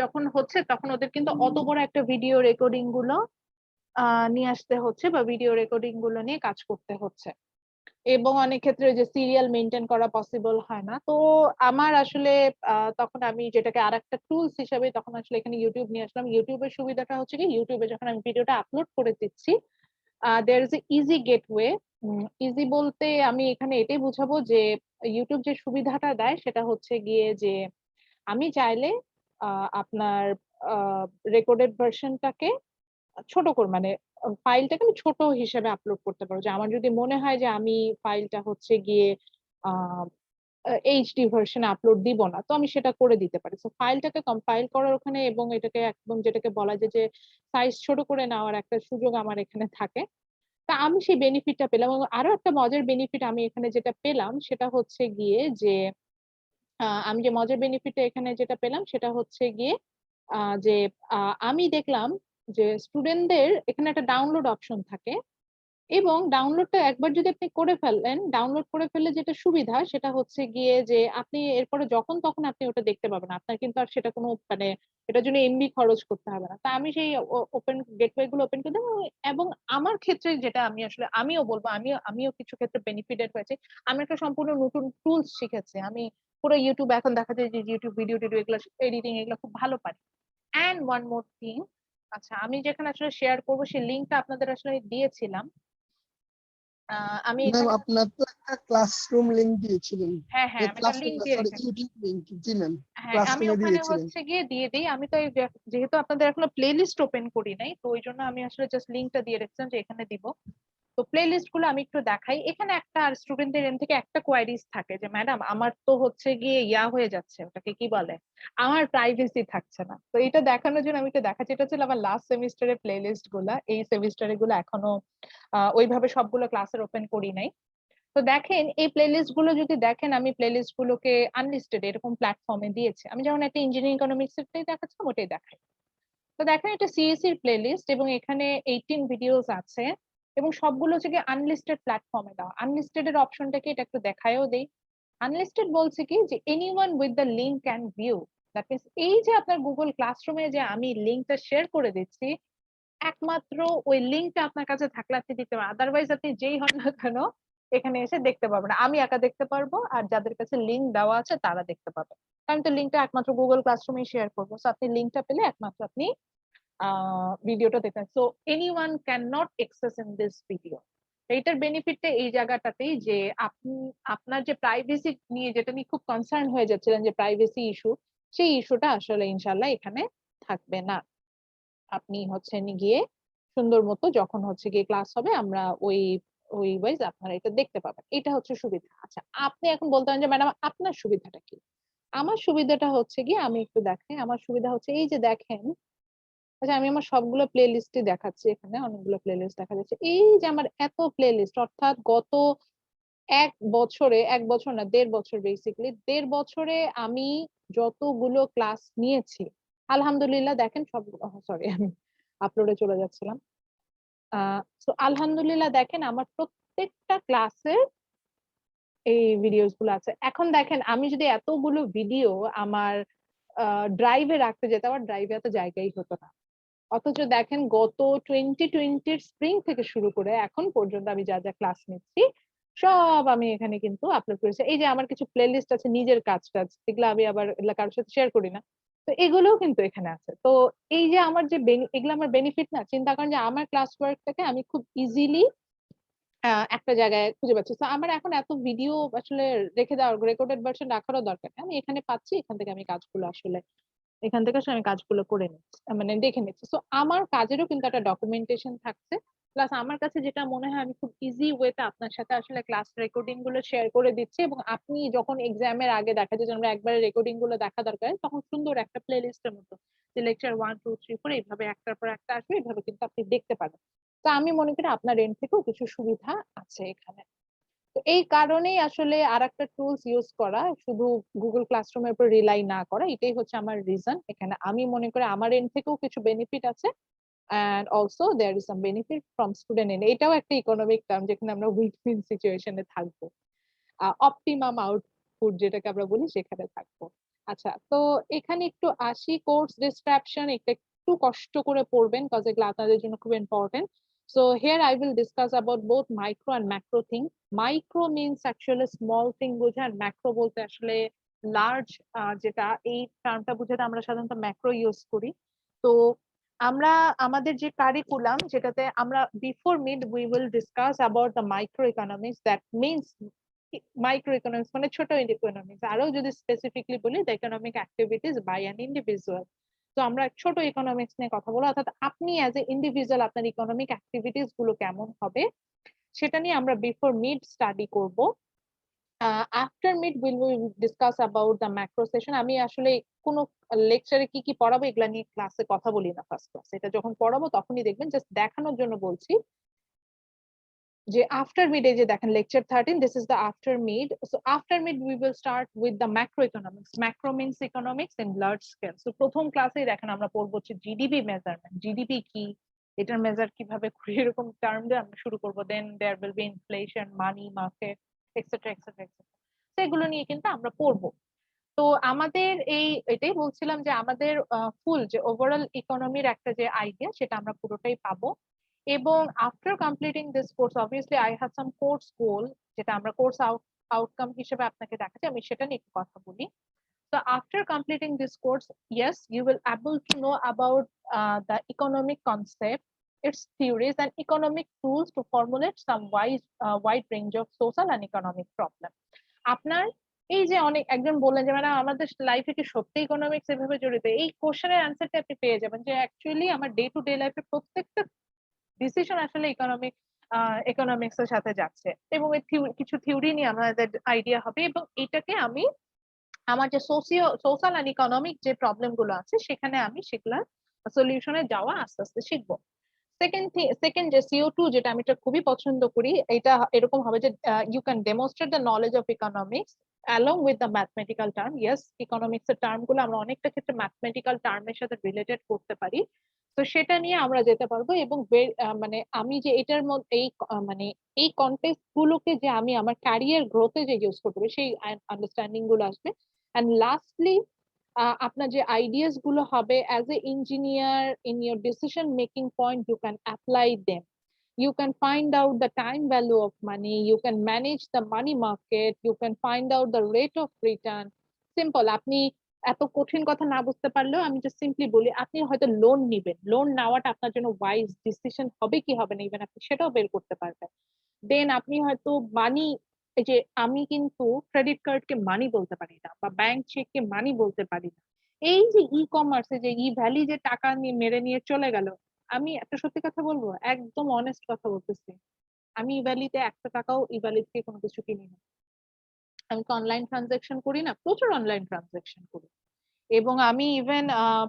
A: যখন হচ্ছে, তখন ওদের কিন্তু অত বড় একটা ভিডিও রেকর্ডিং গুলো নিয়ে আসতে হচ্ছে, বা ভিডিও রেকর্ডিং গুলো নিয়ে কাজ করতে হচ্ছে, এবং অনেক ক্ষেত্রে যে সিরিয়াল মেনটেন করা পসিবল হয় না। তো আমার আসলে তখন আমি যেটাকে আরেকটা টুলস হিসেবে তখন আসলে এখানে ইউটিউব নিয়ে আসলাম। ইউটিউবের সুবিধাটা হচ্ছে কি, ইউটিউবে যখন আমি ভিডিওটা আপলোড করে দিচ্ছি, there is a easy gateway. Easy বলতে আমি এখানে এটাই বুঝাবো যে ইউটিউব যে সুবিধাটা দেয় সেটা হচ্ছে গিয়ে যে আমি চাইলে আপনার রেকর্ডেড ভার্সনটাকে ছোট করে, মানে ফাইলটাকে আমি ছোট হিসেবে আপলোড করতে পারবো। যে আমার যদি মনে হয় যে আমি ফাইলটা হচ্ছে গিয়ে এইচডি ভার্সনে আপলোড দিব না, তো আমি সেটা করে দিতে পারি। তো ফাইলটাকে কম্পাইল করার ওখানে, এবং এটাকে একদম যেটাকে বলা যায় যে সাইজ ছোট করে নেওয়ার একটা সুযোগ আমার এখানে থাকে। তা আমি সেই বেনিফিটটা পেলাম। এবং আরো একটা মজার বেনিফিট আমি এখানে যেটা পেলাম সেটা হচ্ছে গিয়ে যে আমি যে মজার বেনিফিটটা এখানে যেটা পেলাম সেটা হচ্ছে গিয়ে যে আমি দেখলাম যে স্টুডেন্টদের এখানে একটা ডাউনলোড অপশন থাকে। এবং ডাউনলোডটা একবার যদি আপনি করে ফেললেন, ডাউনলোড করে ফেললে যেটা সুবিধা সেটা হচ্ছে গিয়ে যে আপনি এরপরে যখন তখন আপনি ওটা দেখতে পাবেন, আপনার কিন্তু আর সেটা কোনো মানে এটার জন্য এমবি খরচ করতে হবে না। তা আমি সেই ওপেন গেটওয়ে গুলো ওপেন করে দেবো। এবং আমার ক্ষেত্রে যেটা আমি আসলে আমিও বলবো, আমিও কিছু ক্ষেত্রে বেনিফিটেড হয়েছে। আমি একটা সম্পূর্ণ নতুন টুলস শিখেছি। আমি পুরো ইউটিউব এখন দেখা যায় যে ইউটিউব ভিডিও টিডিও এগুলো এডিটিং এগুলো খুব ভালো পারি। অ্যান্ড ওয়ান মোর থিং, আচ্ছা আমি যেখানে আসলে শেয়ার করবো সেই লিঙ্কটা আপনাদের আসলে দিয়েছিলাম। আমি
B: ম্যাম
A: এখানে
B: আপনার তো একটা ক্লাসরুম লিংক দিয়েছিলেন,
A: হ্যাঁ হ্যাঁ আমি একটা
B: ক্লাসরুম
A: লিঙ্ক দিয়ে
B: সরি
A: রেখেছি।
B: ইউটিউব লিংক, জি ম্যাম
A: হ্যাঁ আমি
B: ক্লাসরুমে
A: ওখানে
B: দিয়েছিলেন।
A: হচ্ছে গিয়ে দিয়ে দিই। আমি তো এই যেহেতু আপনাদের এখনো প্লে লিস্ট ওপেন করি নাই, তো ওই জন্য আমি আসলে জাস্ট লিঙ্কটা দিয়ে রেখেছিলাম যে এখানে দিব। তো প্লে লিস্ট গুলো আমি একটু দেখাই। এখানে একটা স্টুডেন্টদের এন্ড থেকে একটা কোয়ারিজ থাকে যে ম্যাডাম আমার তো হচ্ছে গিয়ে হয়ে যাচ্ছে, ওটাকে কি বলে, আমার প্রাইভেসি থাকছে না। তো এটা দেখানোর জন্য আমি একটু দেখাচ্ছি। এটা ছিল আমার লাস্ট সেমিস্টারের প্লে লিস্ট গুলা। এই সেমিস্টারে গুলো এখনো ওইভাবে সবগুলো ক্লাসের ওপেন করি নাই। তো দেখেন এই প্লেলিস্ট গুলো যদি দেখেন, আমি প্লেলিস্ট গুলোকে আনলিস্টেড এরকম প্ল্যাটফর্মে দিয়েছি। আমি যেমন একটা ইঞ্জিনিয়ারিং ইকোনমিক্স এরটাই দেখাচ্ছিলাম, ওটাই দেখাই। তো দেখেন এটা সিএসসি এর প্লেলিস্ট এবং এখানে 18 ভিডিওস আছে এবং সবগুলো হচ্ছে কি আনলিস্টেড প্ল্যাটফর্মে দেওয়া। আনলিস্টেড এর অপশনটাকে এটা একটু দেখায়ও দেই। আনলিস্টেড বলছে কি যে anyone with the link can view. That means এই যে আপনার গুগল ক্লাসরুমে যে আমি লিংকটা শেয়ার করে দিচ্ছি, একমাত্র ওই লিংকটা আপনার কাছে থাকলে আপনি দেখতে পারেন। আদারওয়াইজ আপনি যেই হন না কেন এখানে এসে দেখতে পারবেন না। আমি একা দেখতে পারবো আর যাদের কাছে লিংক দেওয়া আছে তারা দেখতে পাবে। আমি তো লিংকটা একমাত্র গুগল ক্লাসরুমে শেয়ার করবো। সো আপনি লিংকটা পেলে একমাত্র আপনি ভিডিওটা দেখবেন। So anyone can not access in this video. এইটার বেনিফিটটা এই জায়গাটাতেই যে আপনি আপনার যে প্রাইভেসি নিয়ে যেটা নিয়ে খুব কনসার্ন হয়ে যাচ্ছিলেন যে প্রাইভেসি ইস্যু, সেই ইস্যুটা আসলে ইনশাল্লাহ এখানে থাকবে না। আপনি হচ্ছে গিয়ে সুন্দর মতো যখন হচ্ছে গিয়ে ক্লাস হবে আমরা ওই ওই ওয়াইজ আপনারা এটা দেখতে পাবেন। এটা হচ্ছে সুবিধা। আচ্ছা আপনি এখন বলতে পারেন যে ম্যাডাম আপনার সুবিধাটা কি? আমার সুবিধাটা হচ্ছে গিয়ে আমি একটু দেখাই। আমার সুবিধা হচ্ছে এই যে দেখেন, আচ্ছা আমি আমার সবগুলো প্লে লিস্টই দেখাচ্ছি। এখানে অনেকগুলো প্লে লিস্ট দেখা যাচ্ছে। এই যে আমার এত প্লে লিস্ট, অর্থাৎ গত 1 বছরে, 1 বছর না 1.5 বছর, বেসিক্যালি 1.5 বছরে আমি যতগুলো ক্লাস নিয়েছি আলহামদুলিল্লাহ দেখেন সবগুলো, সরি আমি আপলোডে চলে যাচ্ছিলাম। তো আলহামদুলিল্লাহ দেখেন আমার প্রত্যেকটা ক্লাসের এই ভিডিওস গুলো আছে। এখন দেখেন আমি যদি এতগুলো ভিডিও আমার ড্রাইভে রাখতে যেতাম, আমার ড্রাইভে এত জায়গাই হতো না। অথচ দেখেন গত 2020 স্প্রিং থেকে শুরু করে এখন পর্যন্ত আমি যা যা ক্লাস নিচ্ছি সব আমি এখানে কিন্তু আপলোড করেছি। এই যে আমার কিছু প্লেলিস্ট আছে নিজের কাজ টাজ, এগুলো আমি আবার এগুলা কারোর সাথে শেয়ার করি না। তো এগুলোও কিন্তু এখানে আছে। তো এই যে আমার যে এগুলো আমার বেনিফিট না, চিন্তা করেন যে আমার ক্লাস ওয়ার্কটাকে আমি খুব ইজিলি একটা জায়গায় খুঁজে পাচ্ছি। তো আমার এখন এত ভিডিও আসলে রেখে দেওয়ার রেকর্ডেড ভার্সন রাখারও দরকার নেই। আমি এখানে পাচ্ছি, এখান থেকে আমি কাজগুলো আসলে এখান থেকে আসলে আমি কাজগুলো করে নিচ্ছি, মানে দেখে নিচ্ছি। তো আমার কাজেরও কিন্তু একটা ডকুমেন্টেশন থাকছে। প্লাস আমার কাছে যেটা মনে হয় আমি খুব ইজি ওয়েতে আপনার সাথে আসলে ক্লাস রেকর্ডিং গুলো শেয়ার করে দিচ্ছি এবং আপনি যখন এক্সামের আগে দেখা যায় যে আমরা একবারে রেকর্ডিং গুলো দেখা দরকার তখন সুন্দর একটা প্লে লিস্টের মতো যে লেকচার 1 2 3 4 এইভাবে একটার পর একটা আসবে, এইভাবে কিন্তু আপনি দেখতে পাবেন। তো আমি মনে করি আপনার এন্ড থেকেও কিছু সুবিধা আছে এখানে। তো এই কারণেই আসলে আরেকটা টুলস ইউজ করা, শুধু গুগল ক্লাসরুমের উপর রিলাই না করা, এটাই হচ্ছে আমার রিজন। এখানে আমি মনে করি আমার এন্ড থেকেও কিছু বেনিফিট আছে and also there is some benefit from student end. এটাও একটা ইকোনমিক টার্ম যেখানে আমরা উইন উইন সিচুয়েশনে থাকবো, অপটিমাম আউটপুট যেটাকে আমরা বলি সেখানে থাকবো। আচ্ছা তো এখানে একটু আসি, কোর্স ডিসক্রিপশন এটা একটু কষ্ট করে পড়বেন কজ এগুলো আপনাদের জন্য খুব important. So here I will discuss about both micro and macro thing. Micro means actually small thing বোঝা, আর macro বলতে আসলে লার্জ, যেটা এই টার্মটা বোঝাতে আমরা সাধারণত ম্যাক্রো ইউজ করি। তো আমরা আমাদের যে কারিকুলাম যেটাতে আমরা before mid we will discuss about the micro economics, that means micro economics মানে ছোট ইকোনমিক্স। আরো যদি স্পেসিফিকলি বলি the economic activities by an individual. তো আমরা ছোট ইকোনমিক্স নিয়ে কথা বলবো, অর্থাৎ আপনি অ্যাজ এ ইন্ডিভিজুয়াল আপনার ইকোনমিক অ্যাক্টিভিটিস গুলো কেমন হবে সেটা নিয়ে আমরা বিফোর মিড স্টাডি করব। After mid will discuss about the macro session. আমি আসলে কোনো লেকচারে কি কি পড়াবো এগুলা নিয়ে ক্লাসে কথা বলি না ফার্স্ট ক্লাস, এটা যখন পড়াবো তখনই দেখবেন, জাস্ট দেখানোর জন্য বলছি যে আফটার মিড এই যে দেখেন lecture 13, this is the after mid. So after mid we will start with the macro economics. Macro means economics in large scale. So প্রথম ক্লাসেই দেখেন আমরা পড়বো হচ্ছে জিডিপি মেজারমেন্ট। জিডিপি কি, এটার মেজার কিভাবে করি, এরকম টার্ম দিয়ে আমরা শুরু করবো। Then there will be inflation, money market, etcetera etcetera etcetera. সেগুলো নিয়ে কিন্তু আমরা পড়বো। তো আমাদের এটাই বলছিলাম যে আমাদের ফুল যে ওভারঅল ইকোনমির একটা যে আইডিয়া, সেটা আমরা পুরোটাই পাবো। এবং after completing this course, obviously I have some course goal, যেটা আমরা কোর্স আউটকাম হিসেবে আপনাকে দেখাচ্ছি, আমি সেটা নিয়ে একটু কথা বলি। So after completing this course, yes, you will able to know about the economic concept, its theories, and economic tools to formulate some wide range of social and economic problem. আপনার এই যে অনেক একজন বললেন যে মানে আমাদের লাইফে কি সত্যি ইকোনমিক্স এভাবে জড়িত, এই কোশ্চেনের অ্যান্সারটা আপনি পেয়ে যাবেন যে অ্যাকচুয়ালি আমার ডে টু ডে লাইফে প্রত্যেকটা ডিসিশন আসলে ইকোনমিক্স এর সাথে যাচ্ছে। এবং এই কিছু থিওরি নিয়ে আমাদের আইডিয়া হবে, এবং এটাকে আমি আমার যে সোশ্যাল অ্যান্ড ইকোনমিক যে প্রবলেম গুলো আছে সেখানে আমি সেগুলোর সলিউশনে যাওয়া আস্তে আস্তে শিখবো। সেকেন্ড যে CO2, যেটা আমি এটা খুবই পছন্দ করি, এটা এরকম হবে যে you can demonstrate the knowledge of economics along with the mathematical term. Yes, economics এর টার্ম গুলো আমরা অনেকটা ক্ষেত্রে ম্যাথমেটিক্যাল টার্মের সাথে রিলেটেড করতে পারি। তো সেটা নিয়ে আমরা যেতে পারবো। এবং মানে আমি যে এটার মধ্যে মানে এই কন্টেক্সট গুলোকে যে আমি আমার ক্যারিয়ার গ্রোথে যে ইউজ করতে পারি, সেই আন্ডারস্ট্যান্ডিং গুলো আসবে। এন্ড লাস্টলি, আপনার যে আইডিয়াস গুলো হবে as a engineer, in your decision making point you can apply them. You can find out the time value of money, you can manage the money market, you can find out the rate of return. Simple. আপনি এত কঠিন কথা না বুঝতে পারলেও আমি জাস্ট সিম্পলি বলি, আপনি হয়তো লোন নিবেন, লোন নেওয়াটা আপনার জন্য ওয়াইজ ডিসিশন হবে কি হবে না, ইভেন আপনি সেটাও বের করতে পারবেন। দেন আপনি হয়তো মানি, এই যে আমি কিন্তু ক্রেডিট কার্ডকে মানি বলতে পারি না, বা ব্যাংক চেককে মানি বলতে পারি না। এই যে ই কমার্সে যে ই ভ্যালি যে টাকা নিয়ে মেরে নিয়ে চলে গেল, আমি একটা সত্যি কথা বলবো, একদম অনেস্ট কথা বলতেছি, আমি ইভ্যালিতে একটা টাকাও ইভ্যালি থেকে কোনো কিছু কিনি না। আমি তো অনলাইন ট্রানজাকশন করি না, প্রচুর অনলাইন ট্রানজাকশন করি। এবং আমি ইভেন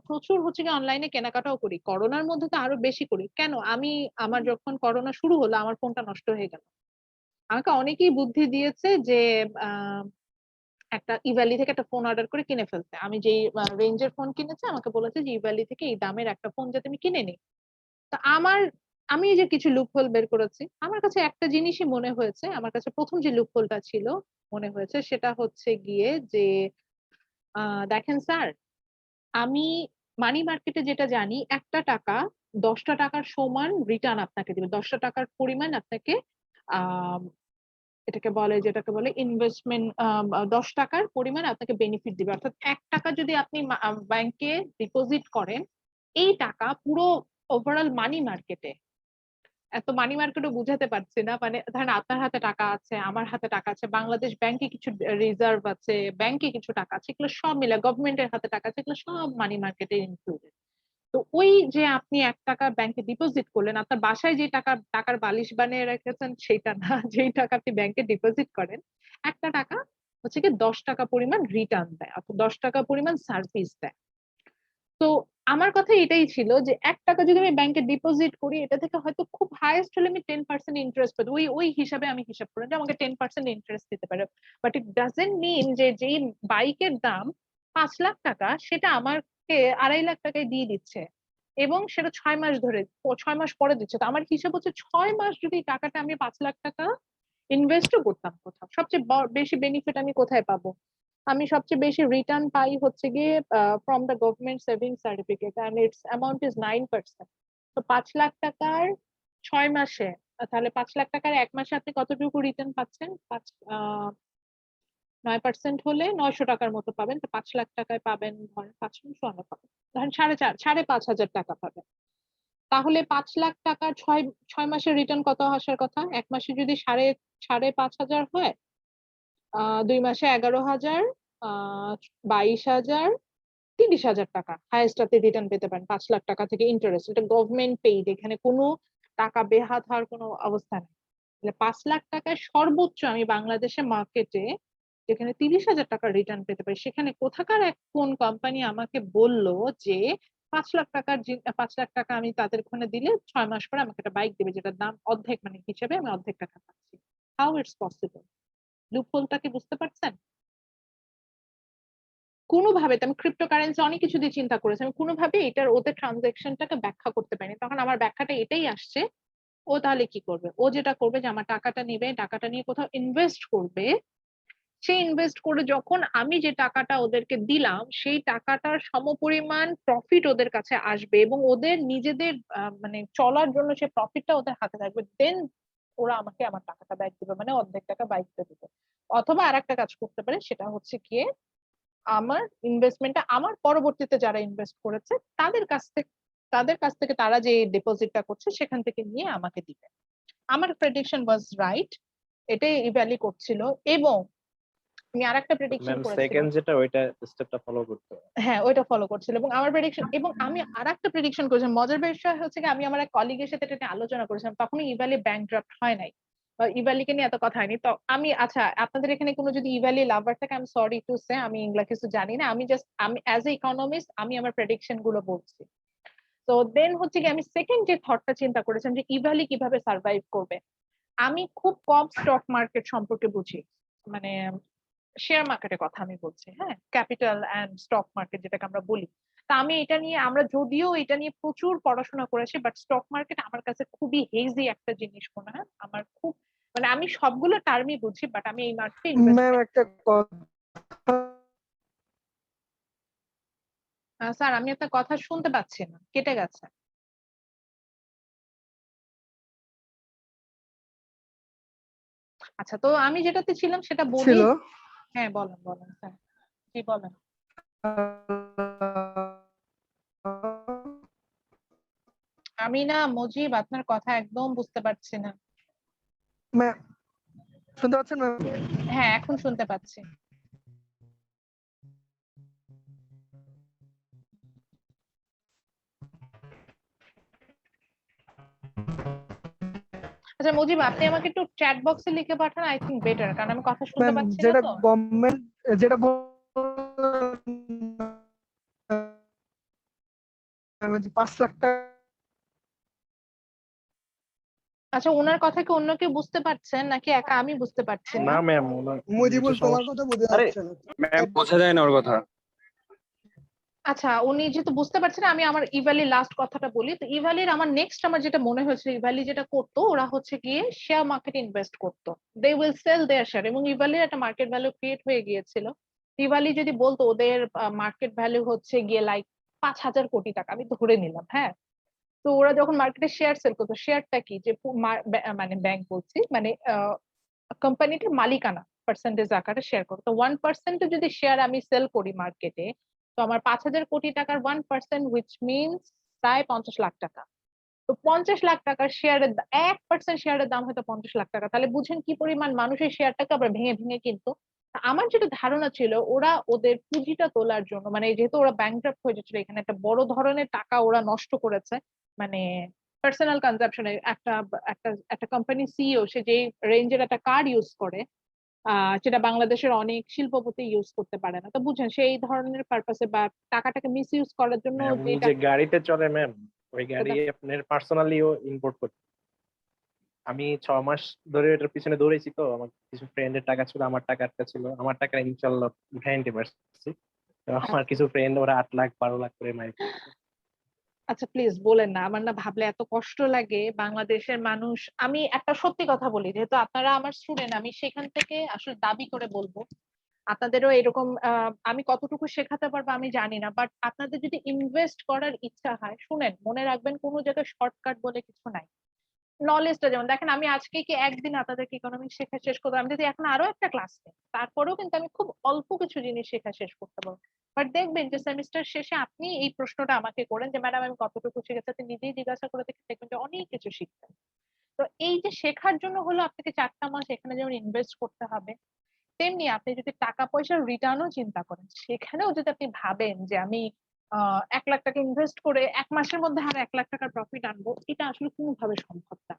A: প্রচুর হচ্ছে কি অনলাইনে কেনাকাটাও করি, করোনার মধ্যে তো আরো বেশি করি। কেন, আমার যখন করোনা শুরু হলো আমার ফোনটা নষ্ট হয়ে গেল। আমাকে অনেকেই বুদ্ধি দিয়েছে যে আহ, একটা ইভ্যালি থেকে একটা ফোন অর্ডার করে কিনে ফেলতে। আমি যেই রেঞ্জের ফোন কিনেছে আমাকে বলেছে যে ইভ্যালি থেকে এই দামের একটা ফোন যাতে আমি কিনে নিই। তা আমি এই যে কিছু লুপহোল বের করেছি, আমার কাছে একটা জিনিসই মনে হয়েছে, আমার কাছে প্রথম যে লুপহোলটা ছিল মনে হয়েছে সেটা হচ্ছে গিয়ে যে দেখেন স্যার, আমি মানি মার্কেটে যেটা জানি, একটা টাকা 10টা টাকার সমান রিটার্ন আপনাকে দিবে, 10টা টাকার পরিমাণ আপনাকে আহ এটাকে বলে, যেটাকে বলে ইনভেস্টমেন্ট, 10 টাকার পরিমাণ আপনাকে বেনিফিট দিবে। অর্থাৎ 1 টাকা যদি আপনি ব্যাংকে ডিপোজিট করেন, এই টাকা পুরো ওভারঅল মানি মার্কেটে, এত মানি মার্কেটও বুঝাতে পারছি না, মানে ধরেন আপনার হাতে টাকা আছে, আমার হাতে টাকা আছে, বাংলাদেশ ব্যাংকে কিছু রিজার্ভ আছে, ব্যাংকে কিছু টাকা আছে, এগুলো সব মিলে গভর্নমেন্টের হাতে টাকা আছে, এগুলো সব মানি মার্কেটে ইনক্লুডেড। তো ওই যে আপনি 1 টাকা ব্যাংকে ডিপোজিট করলেন, আপনার বাসায় যে টাকার বালিশ বানিয়ে রেখেছেন সেইটা না, যেই টাকা আপনি ব্যাংকে ডিপোজিট করেন, একটা টাকা হচ্ছে কি 10 টাকা পরিমাণ রিটার্ন দেয়, অর্থাৎ 10 টাকা পরিমাণ সার্ভিস দেয়। তো আমার কথা এটাই ছিল যে 1 টাকা যদি আমি ব্যাংকে ডিপোজিট করি, এটা থেকে হয়তো খুব হাইয়েস্ট হলে আমি 10% ইন্টারেস্ট পাবো, ওই ওই হিসাবে আমি হিসাব করি যে আমাকে 10% ইন্টারেস্ট দিতে পারে। বাট ইট ডাজেন্ট মিন যে যেই বাইকের দাম 5 লাখ টাকা, সেটা আমাকে 2.5 লাখ টাকায় দিয়ে দিচ্ছে, এবং সেটা 6 মাস ধরে, 6 মাস পরে দিচ্ছে। তো আমার হিসাব হচ্ছে 6 মাস যদি টাকাটা আমি 5 লাখ টাকা ইনভেস্টও করতাম কোথাও, সবচেয়ে বেশি বেনিফিট আমি কোথায় পাবো? আমি সবচেয়ে বেশি রিটার্ন পাই হচ্ছে গিয়ে from the government saving certificate, and its amount is 9%। তো 5 লাখ টাকার 6 মাসে, তাহলে 5 লাখ টাকার 1 মাসে আপনি কতটুকু রিটার্ন পাচ্ছেন? 9% হলে 900 টাকার মতো পাবেন। তো 5 লাখ টাকায় পাবেন ধরেন 5 পাবেন, ধরেন 5,500 টাকা পাবেন। তাহলে 5 লাখ টাকার 6 মাসের রিটার্ন কত আসার কথা? 1 মাসে যদি সাড়ে 5,500 হয়, 2 মাসে 11,000, 22,000, 30,000 টাকা হাইয়েস্ট আপনি রিটার্ন পেতে পারেন 5 লাখ টাকা থেকে ইন্টারেস্ট। এটা গভর্নমেন্ট পেইড, এখানে কোনো টাকা বেহাত হওয়ার কোনো অবস্থা নেই। তাহলে 5 লাখ টাকায় সর্বোচ্চ আমি বাংলাদেশে মার্কেটে যেখানে 30,000 টাকা রিটার্ন পেতে পারি, সেখানে কোথাকার কোন কোম্পানি আমাকে বললো যে 5 লাখ টাকার 5 লাখ টাকা আমি তাদের ওখানে দিলে 6 মাস পরে আমাকে একটা বাইক দেবে, যেটার দাম অর্ধেক, মানে হিসেবে আমি অর্ধেক টাকা পাচ্ছি। How it's possible? লুপহোলটা কি বুঝতে পারছেন? কোনোভাবে তো আমি ক্রিপ্টোকারেন্সি অনেক কিছু দিয়ে চিন্তা করেছি, আমি কোনোভাবে এটার ওদের ট্রানজাকশনটাকে ব্যাখ্যা করতে পারিনি। তখন আমার ব্যাখ্যাটা এটাই আসছে, ও তাহলে কি করবে, ও যেটা করবে যে আমার টাকাটা নেবে, টাকাটা নিয়ে কোথাও ইনভেস্ট করবে। সেই ইনভেস্ট করে যখন আমি যে টাকাটা ওদেরকে দিলাম সেই টাকাটার সমপরিমাণ প্রফিট ওদের কাছে আসবে এবং ওদের নিজেদের মানে চলার জন্য সে প্রফিটটা ওদের হাতে থাকবে, দেন ওরা আমাকে আমার টাকাটা ব্যাক দিবে, মানে অর্ধেক টাকা বাইকটা দিবে। অথবা আর একটা কাজ করতে পারে, সেটা হচ্ছে গিয়ে আমার ইনভেস্টমেন্টটা আমার পরবর্তীতে যারা ইনভেস্ট করেছে তাদের কাছ থেকে তারা যে ডিপোজিটটা করছে সেখান থেকে নিয়ে আমাকে দিবে। আমার প্রেডিকশন ওয়াজ রাইট, এটাই ইভ্যালি করছিল। এবং আমি আরেকটা প্রেডিকশন
E: ম্যাম
A: করেছিলাম,
E: সেকেন্ড যেটা ওইটা স্টেপটা ফলো করতে হবে।
A: হ্যাঁ ওইটা ফলো করছিল। এবং আমার প্রেডিকশন, এবং আমি আরেকটা প্রেডিকশন করেছিলাম, মজার বিষয় হচ্ছে কি আমি আমার এক কলিগের সাথে এটা নিয়ে আলোচনা করেছিলাম, তখন ইভালি ব্যাংকড্রাফট হয় নাই, ইভালিকে নিয়ে এত কথা হয়নি। তো আমি, আচ্ছা আপনাদের এখানে কোনো যদি ইভালি লাভার থাকে, আমি সরি টু সে আমি এগুলা কিছু জানি না, আমি অ্যাজ এ ইকোনমিস্ট আমি আমার প্রেডিকশন গুলো বলছি। তো দেন হচ্ছে কি আমি সেকেন্ড যে থটটা চিন্তা করেছিলাম যে ইভালি কিভাবে সার্ভাইভ করবে। আমি খুব কম স্টক মার্কেট সম্পর্কে বুঝি, মানে শেয়ার মার্কেটের কথা আমি বলছি, হ্যাঁ ক্যাপিটাল অ্যান্ড স্টক মার্কেট যেটাকে আমরা বলি। তা আমি এটা নিয়ে, আমরা যদিও এটা নিয়ে প্রচুর পড়াশোনা করেছি, বাট স্টক মার্কেট আমার কাছে খুবই হেজি একটা জিনিস মনে হয় আমার, খুব মানে আমি সবগুলো টার্মই বুঝি, বাট আমি এই মার্কেটে
B: ম্যাম
A: ইনভেস্টমেন্ট।
B: একটা কথা,
A: স্যার আমি আপনার কথা শুনতে পাচ্ছি না, কেটে গেছে। আচ্ছা, তো আমি যেটাতে ছিলাম সেটা বলি।
B: ছিল
A: হ্যাঁ বলেন বলেন স্যার, জি বলেন। আমি না মুজিব আপনার কথা একদম বুঝতে পারছি না।
B: ম্যাম শুনতে পাচ্ছেন ম্যাম?
A: হ্যাঁ এখন শুনতে পাচ্ছি। আচ্ছা মুজিব, আপনি আমাকে একটু চ্যাট বক্সে লিখে পাঠান, আই থিঙ্ক বেটার, কারণ আমি কথা শুনতে
B: ম্যাম
A: পাচ্ছি না
B: যেটা
A: তো।
B: গভর্নমেন্ট যেটা বললাম, যে 5 লাখ টাকা।
A: আচ্ছা ওনার কথা কি অন্য কেউ বুঝতে পারছেন নাকি একা আমি বুঝতে পারছি না?
E: না ম্যাম ওনার
B: মুজিবুল
E: কিছু
B: তোমার
E: সমস্যা।
B: কথা বোঝা
E: আরে
B: যাচ্ছে না।
E: ম্যাম
C: বোঝা যায় না ওর কথা।
A: আচ্ছা উনি যেহেতু বুঝতে পারছেন না, আমি আমার ইভালি লাস্ট কথাটা বলি। তো ইভালির আমার নেক্সট আমার যেটা মনে হয়েছিল, ইভালি যেটা করতো ওরা হচ্ছে গিয়ে শেয়ার মার্কেটে ইনভেস্ট করতো, they will sell their share, এবং ইভালির একটা মার্কেট ভ্যালু ক্রিয়েট হয়ে গিয়েছিল। ইভালি যদি বলতো ওদের মার্কেট ভ্যালু হচ্ছে গিয়ে লাইক 5,000 কোটি টাকা, আমি ধরে নিলাম, হ্যাঁ। তো ওরা যখন মার্কেটে শেয়ার সেল করতো, শেয়ারটা কি যে মানে ব্যাংক বলছি, মানে কোম্পানিটির মালিকানা পার্সেন্টেজ আকারে শেয়ার করতো। 1% যদি শেয়ার আমি সেল করি মার্কেটে, তো আমার 5,000 কোটি টাকার 1% হুইচ মিনস প্রায় 50 লাখ টাকা। তো 50 লাখ টাকার শেয়ারের 1% শেয়ারের দাম হয়তো 50 লাখ টাকা, তাহলে বুঝেন কি পরিমাণ মানুষের শেয়ারটাকে আবার ভেঙে ভেঙে কিনতো। আমার যেটা ধারণা ছিল, ওরা ওদের পুঁজিটা তোলার জন্য, মানে যেহেতু ওরা ব্যাংকরাপ্ট হয়ে যাচ্ছিল, এখানে একটা বড় ধরনের টাকা ওরা নষ্ট করেছে, মানে পার্সোনাল কনজাম্পশনে। একটা একটা একটা কোম্পানি সিইও সে যে রেঞ্জের একটা কার্ড ইউজ করে, যেটা বাংলাদেশের অনেক শিল্পপতি ইউজ করতে পারে না, তো বুঝেন সেই ধরনের পারপাসে বা টাকাটাকে মিস ইউজ করার জন্য
E: উনি
A: যেটা।
E: যে গাড়িতে চলে ম্যাম, ওই গাড়ি আপনার পার্সোনালিও ইম্পোর্ট করতে। আমি 6 মাস ধরে এটার পিছনে দৌড়েছি, তো আমার কিছু ফ্রেন্ডের টাকা ছিল, আমার টাকা একটা ছিল, আমার টাকা ইনশাল্লাহ উঠাই নিতে পারছি। তো আমার কিছু ফ্রেন্ড ওরা 8 লাখ 12 লাখ করে মাইর।
A: আচ্ছা প্লিজ বলেন না, আমার না ভাবলে এত কষ্ট লাগে বাংলাদেশের মানুষ। আমি একটা সত্যি কথা বলি, যেহেতু আপনারা আমার স্টুডেন্ট, আমি সেখান থেকে আসলে দাবি করে বলবো আপনাদেরও এরকম আমি কতটুকু শেখাতে পারবো আমি জানি না, বাট আপনাদের যদি ইনভেস্ট করার ইচ্ছা হয়, শুনেন মনে রাখবেন কোনো জায়গায় শর্টকাট বলে কিছু নাই। নলেজটা যেমন দেখেন, আমি আজকে কি একদিন আপনাদেরকে ইকোনমিক্স শেখা শেষ করবো, আমি যদি এখন আরো একটা ক্লাস নিই তারপরেও কিন্তু আমি খুব অল্প কিছু জিনিস শেখা শেষ করতে পারবো। বাট দেখবেন যে সেমিস্টার শেষে আপনি এই প্রশ্নটা আমাকে করেন যে ম্যাডাম আমি কতটুকু শিখেছি, আপনি নিজেই জিজ্ঞাসা করে দেখবেন যে অনেক কিছু শিখবেন। তো এই যে শেখার জন্য হলো আপনাকে 4টা মাস এখানে যেমন ইনভেস্ট করতে হবে, তেমনি আপনি যদি টাকা পয়সার রিটার্নও চিন্তা করেন, সেখানেও যদি আপনি ভাবেন যে আমি 1 লাখ টাকা ইনভেস্ট করে 1 মাসের মধ্যে আর 1 লাখ টাকার প্রফিট আনবো, এটা আসলে কোনোভাবে সম্ভব না।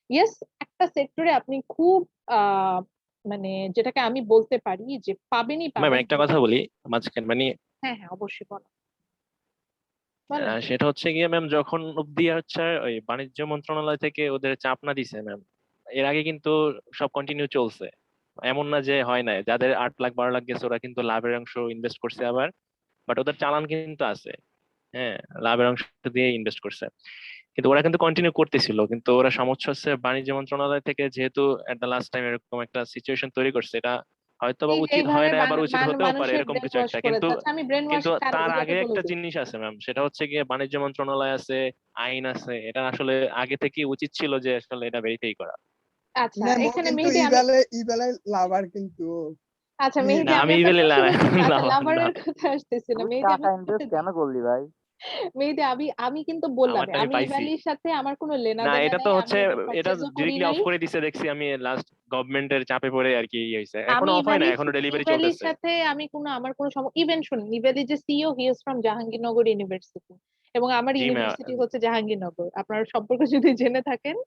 A: ইয়েস, একটা সেক্টরে আপনি খুব আহ মানে যেটাকে আমি বলতে পারি যে পাবেনই
F: ম্যাম
A: পাবেন।
F: একটা কথা বলি মাঝখানে, মানে
A: হ্যাঁ হ্যাঁ অবশ্যই বলেন বলেন।
F: সেটা হচ্ছে গিয়ে ম্যাম, যখন অব্দি হচ্ছে ওই বাণিজ্য মন্ত্রণালয় থেকে ওদের চাপ না দিছে ম্যাম, এর আগে কিন্তু সব কন্টিনিউ চলছে। এমন না যে হয় না, যাদের 8 লাখ 12 লাখ গেছে ওরা কিন্তু লাভের অংশ ইনভেস্ট করছে আবার, বাট ওদের চালান কিন্তু আছে। হ্যাঁ, লাভের অংশ দিয়ে ইনভেস্ট করছে, কিন্তু ওরা কিন্তু কন্টিনিউ করতেছিল। কিন্তু ওরা সমস্যা হচ্ছে বাণিজ্য মন্ত্রণালয় থেকে যেহেতু এট দ্য লাস্ট টাইম এরকম একটা সিচুয়েশন তৈরি করছে, এটা হয়তো বা উচিত
A: এইভাবে
F: হয় না, আবার উচিত হতেও পারে,
A: মানুষের
F: এরকম
A: ব্রেন
F: কিছু
A: ওয়াশ
F: একটা। কিন্তু
A: করেছে। আচ্ছা আমি ব্রেন ওয়াশ
F: কিন্তু
A: কার
F: তার
A: এটাকে
F: আগে
A: বলে
F: একটা
A: দিই।
F: জিনিস আছে ম্যাম, সেটা হচ্ছে গিয়ে বাণিজ্য মন্ত্রণালয় আছে, আইন আছে, এটা আসলে আগে থেকে উচিত ছিল যে আসলে এটা ভেরিফাই করা।
A: আচ্ছা
B: ম্যাম ও
A: এখানে
B: কিন্তু
A: মেহেদী আমি
B: ইবেলে লাভার কিন্তু
A: আচ্ছা
B: মেহেদী।
A: মেহেদী
F: না,
A: আমি
F: আমি
A: একটা
F: ইভেলে
A: প্রশ্ন করতে চাই। আচ্ছা
F: লাভ না।
A: লাভারের কথা আসতেছি না
G: তুই
A: মেহেদী, আমি
G: টাকা
A: বলতে
G: ইনভেস্ট
A: দিই।
G: কেন করলি ভাই?
A: মেহেদী আমি আমি কিন্তু বললাম
F: আমারটা আমি
A: আমি
F: পাইছি।
A: ইভালির সাথে আমার কোনো লেনা
F: না,
A: দেনা
F: এটা তো
A: নাই, আমি
F: হচ্ছে,
A: এটা
F: এটা
A: পারচেজও করি
F: ডিরেক্টলি অফ
A: নাই।
F: করে দিছে দেখছি আমি লাস্ট, গভর্নমেন্টের চাপে পড়ে আর কি হয়েছে। এখনো
A: আমি
F: অফ হয় না, এখনো ডেলিভারি
A: ইভালির
F: চলতেছে।
A: সাথে আমি কোনো আমার কোনো ইভেন শুনুন, ইভালি যে CEO he is from Jahangirnagar university এবং আমার
F: জি ম্যাম।
A: ইউনিভার্সিটি হচ্ছে জাহাঙ্গীরনগর। আপনার সম্পর্কে যদি জেনে থাকেন,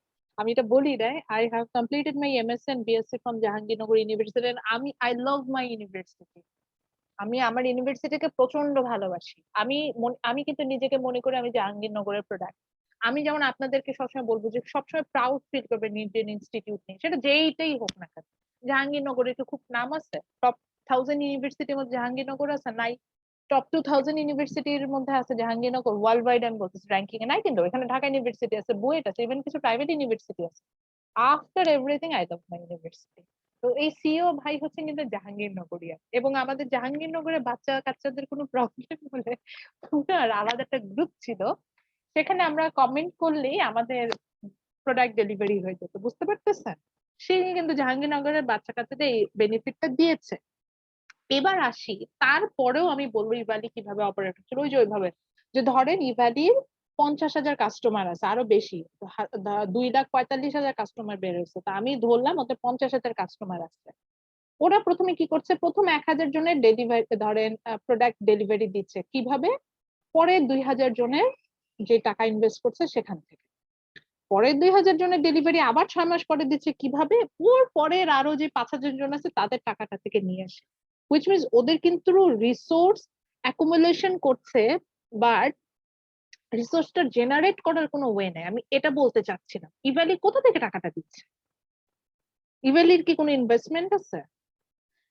A: আমি এটা বলি নাই, I have completed my MSc and BSc from Jahangirnagar university and I love my university. আমি আমার ইউনিভার্সিটিকে প্রচন্ড ভালোবাসি। আমি কিন্তু নিজেকে মনে করি আমি জাহাঙ্গীরনগরের প্রোডাক্ট। আমি যেমন আপনাদেরকে সবসময় বলবো যে সবসময় প্রাউড ফিল করবেন ইন্ডিয়ান ইনস্টিটিউট নিয়ে, সেটা যেইটাই হোক না কেন। জাহাঙ্গীরনগরে তো খুব নাম আছে, টপ 1000 ইউনিভার্সিটির মধ্যে জাহাঙ্গীরনগর আছে নাই? টপ 2000 ইউনিভার্সিটির মধ্যে আছে জাহাঙ্গীরনগর, ওয়ার্ল্ড ওয়াইড আমি বলতেছি র্যাঙ্কিং এ নাই, কিন্তু এখানে ঢাকা ইউনিভার্সিটি আছে, বুয়েট আছে, ইভেন কিছু প্রাইভেট ইউনিভার্সিটি আছে। After everything I love my university. তো এই সিও ভাই হচ্ছে কিন্তু জাহাঙ্গীরনগরিয়া, এবং আমাদের জাহাঙ্গীরনগরে বাচ্চা কাচ্চাদের কোনো প্রবলেম হলে ওনার আলাদা একটা গ্রুপ ছিল, সেখানে আমরা কমেন্ট করলেই আমাদের প্রোডাক্ট ডেলিভারি হয়ে যেত, বুঝতে পারতেছেন? সে কিন্তু জাহাঙ্গীরনগরের বাচ্চা কাচ্চাদের এই বেনিফিটটা দিয়েছে। এবার আসি, তারপরেও আমি বলবো ইভালি কিভাবে অপারেট হচ্ছিল, ওই যে ওইভাবে যে ধরেন ইভালির 50,000 কাস্টমার আছে, আরো বেশি, 2,45,000 কাস্টমার বের হয়েছে, তা আমি ধরলাম ওদের 50,000 কাস্টমার আছে। ওরা প্রথমে কি করছে, প্রথম 1,000 জনের ডেলিভারি ধরেন প্রোডাক্ট ডেলিভারি দিচ্ছে কিভাবে, পরে 2,000 জনের যে টাকা ইনভেস্ট করছে সেখান থেকে, পরের 2,000 জনের ডেলিভারি আবার 6 মাস পরে দিচ্ছে কিভাবে, ওর পরের আরো যে 5,000 জন আছে তাদের টাকাটা থেকে নিয়ে আসে। হুইচ মিনস ওদের কিন্তু রিসোর্স অ্যাকুমুলেশন করছে, বাট রিসোর্সটা জেনারেট করার কোনো ওয়ে নেই। আমি এটা বলতে চাচ্ছি না ইভ্যালি কোথা থেকে টাকাটা দিচ্ছে, ইভ্যালির কি কোনো ইনভেস্টমেন্ট আছে?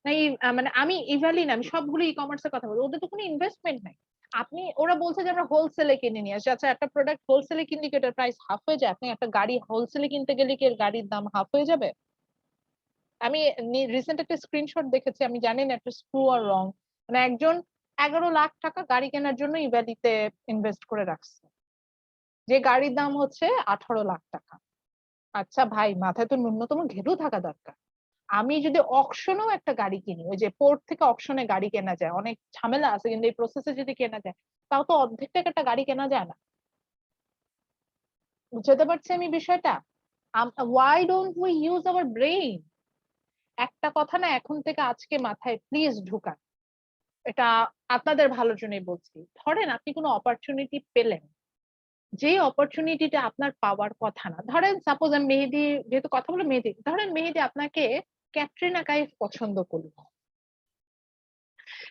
A: না মানে আমি ইভ্যালি না, আমি সবগুলো ই কমার্সের কথা বলি, ওদের তো কোনো ইনভেস্টমেন্ট নাই। আপনি ওরা বলছে যে আমরা হোলসেলে কিনে নিয়ে আসি, আচ্ছা একটা প্রোডাক্ট হোলসেলে কিনলে কি এটার প্রাইস হাফ হয়ে যায়? আপনি একটা গাড়ি হোলসেলে কিনতে গেলে কি এর গাড়ির দাম হাফ হয়ে যাবে? আমি রিসেন্ট একটা স্ক্রিনশট দেখেছি, আমি জানি না এটা ট্রু অর রং, মানে একজন 11 লাখ টাকা গাড়ি কেনার জন্য ইভ্যালিতে ইনভেস্ট করে রাখছে, যে গাড়ির দাম হচ্ছে 18 লাখ টাকা। আচ্ছা ভাই, মাথায় তো ন্যূনতম ঘেটু থাকা দরকার। আমি যদি অকশনেও একটা গাড়ি কিনি, ওই যে পোর্ট থেকে অকশনে গাড়ি কেনা যায়, অনেক ঝামেলা আছে, কিন্তু এই প্রসেসে যদি কেনা যায় তাও তো অর্ধেক টাকা একটা গাড়ি কেনা যায় না। বুঝতে পারছি আমি বিষয়টা। Why don't we use hour brain? একটা কথা না এখন থেকে আজকে মাথায় প্লিজ ঢুকান, এটা আপনাদের ভালোর জন্যই বলছি। ধরেন আপনি কোনো অপরচুনিটি পেলেন, যে অপরচুনিটিটা আপনার পাওয়ার কথা না, ধরেন সাপোজ আমি মেহেদী, যেহেতু কথা বলে মেহেদী, ধরেন মেহেদী আপনাকে ক্যাটরিনা কাইফ পছন্দ করলো,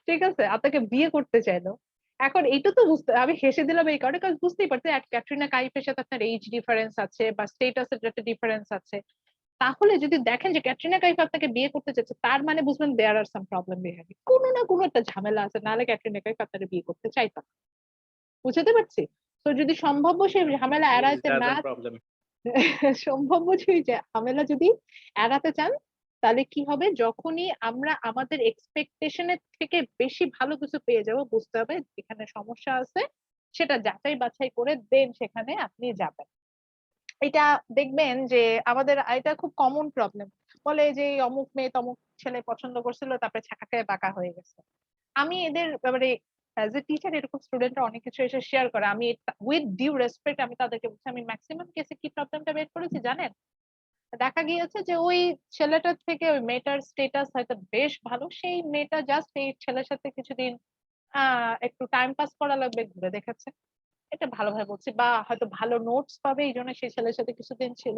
A: ঠিক আছে, আপনাকে বিয়ে করতে চাইলো। এখন এইটা তো বুঝতে, আমি হেসে দিলাম এই কারণে কারণ বুঝতেই পারছি ক্যাটরিনা কাইফের সাথে আপনার এইজ ডিফারেন্স আছে বা স্টেটাসের একটা ডিফারেন্স আছে। তাহলে যদি দেখেন যে ক্যাটরিনা কাইফ আপনাকে বিয়ে করতে চাচ্ছে, তার মানে বুঝবেন দেয়ার আর সাম প্রবলেম বিহাইন্ড, কোনো না কোনো একটা ঝামেলা আছে, নাহলে ক্যাটরিনা কাইফ আপনাকে বিয়ে করতে চাইতাম। বুঝতে পারছি? তো যদি সম্ভাব্য সেই ঝামেলা এড়াইতে না,
F: প্রবলেম।
A: সম্ভাব্য সেই ঝামেলা যদি এড়াতে চান, তাহলে কি হবে, যখনই আমরা আমাদের এক্সপেকটেশনের থেকে বেশি ভালো কিছু পেয়ে যাব, বুঝতে হবে এখানে সমস্যা আছে, সেটা যাচাই বাছাই করে দেন সেখানে আপনি যাবেন। এটা দেখবেন যে আমাদের এটা খুব কমন প্রবলেম, বলে যে অমুক মেয়ে তমুক ছেলে পছন্দ করছিল, তারপরে ছাকা খেয়ে বাঁকা হয়ে গেছে। আমি এদের ব্যাপারে অ্যাজ এ টিচার এরকম স্টুডেন্টরা অনেক কিছু এসে শেয়ার করে, আমি উইথ ডিউ রেসপেক্ট আমি তাদেরকে বলছি, আমি ম্যাক্সিমাম কেসে কি প্রবলেমটা বের করেছি জানেন? দেখা গিয়েছে যে ওই ছেলেটার থেকে ওই মেয়েটার স্টেটাস হয়তো বেশ ভালো, সেই মেয়েটা জাস্ট এই ছেলের সাথে কিছুদিন একটু টাইম পাস করা লাগবে ঘুরে দেখেছে, এটা ভালোভাবে বলছি, বা হয়তো ভালো নোটস পাবে এই জন্য সেই ছেলের সাথে কিছুদিন ছিল,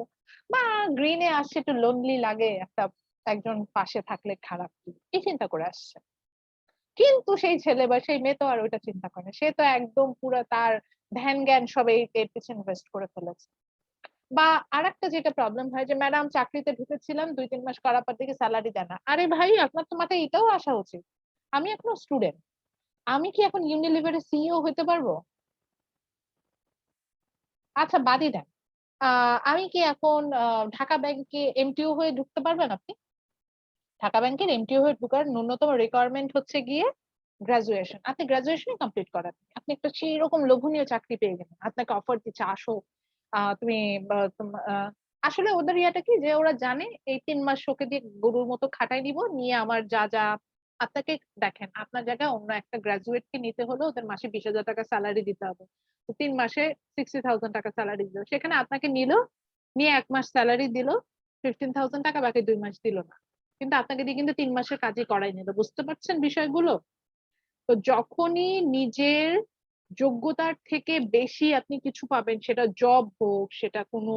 A: বা গ্রিনে আসছে একটু লোনলি লাগে, একটা একজন পাশে থাকলে খারাপ কি, এই চিন্তা করে আসছে। কিন্তু সেই ছেলে বা সেই মেয়ে তো আর ওইটা চিন্তা করে না, সে তো একদম পুরো তার ধ্যান জ্ঞান সব এর পিছনে ইনভেস্ট করে ফেলেছে। বা আরেকটা যেটা প্রবলেম হয় যে ম্যাডাম চাকরিতে ঢুকেছিলাম 2-3 মাস করার পর থেকে স্যালারি দেয় না। আরে ভাই আপনার তো মাথায় এটাও আসা উচিত, আমি এখনো স্টুডেন্ট, আমি কি এখন ইউনিলিভারের সিইও হতে পারবো? আচ্ছা বাদই দেন, আমি কি এখন ঢাকা ব্যাংকে এমটিও হয়ে ঢুকতে পারবেন আপনি? ঢাকা ব্যাংকের এমটিও হয়ে ঢুকার ন্যূনতম রিকোয়ারমেন্ট হচ্ছে গিয়ে গ্রাজুয়েশন। আপনি গ্রাজুয়েশনই কমপ্লিট করেন, আপনি একটা সেই রকম লোভনীয় চাকরি পেয়ে গেলেন, আপনাকে অফার দিচ্ছে আসো তুমি আসলে ওদের ইয়াটা কি যে ওরা জানে এই 3 মাস ওকে দিয়ে গরুর মতো খাটাই নিব, নিয়ে আমার যা যা আপনাকে দেখেন আপনার জায়গায় অন্য একটা গ্রাজুয়েট কে নিতে হলে ওদের মাসে 20,000 টাকা স্যালারি দিতে হবে, তো 3 মাসে 60,000 টাকা স্যালারি দিল, সেখানে আপনাকে নিল, নিয়ে 1 মাস স্যালারি দিল 15,000 টাকা, বাকি 2 মাস দিল না, কিন্তু আপনাকে দিয়ে কিন্তু 3 মাসের কাজই করাই নিল। বুঝতে পারছেন বিষয়গুলো? তো যখনই নিজের যোগ্যতার থেকে বেশি আপনি কিছু পাবেন, সেটা জব হোক, সেটা কোনো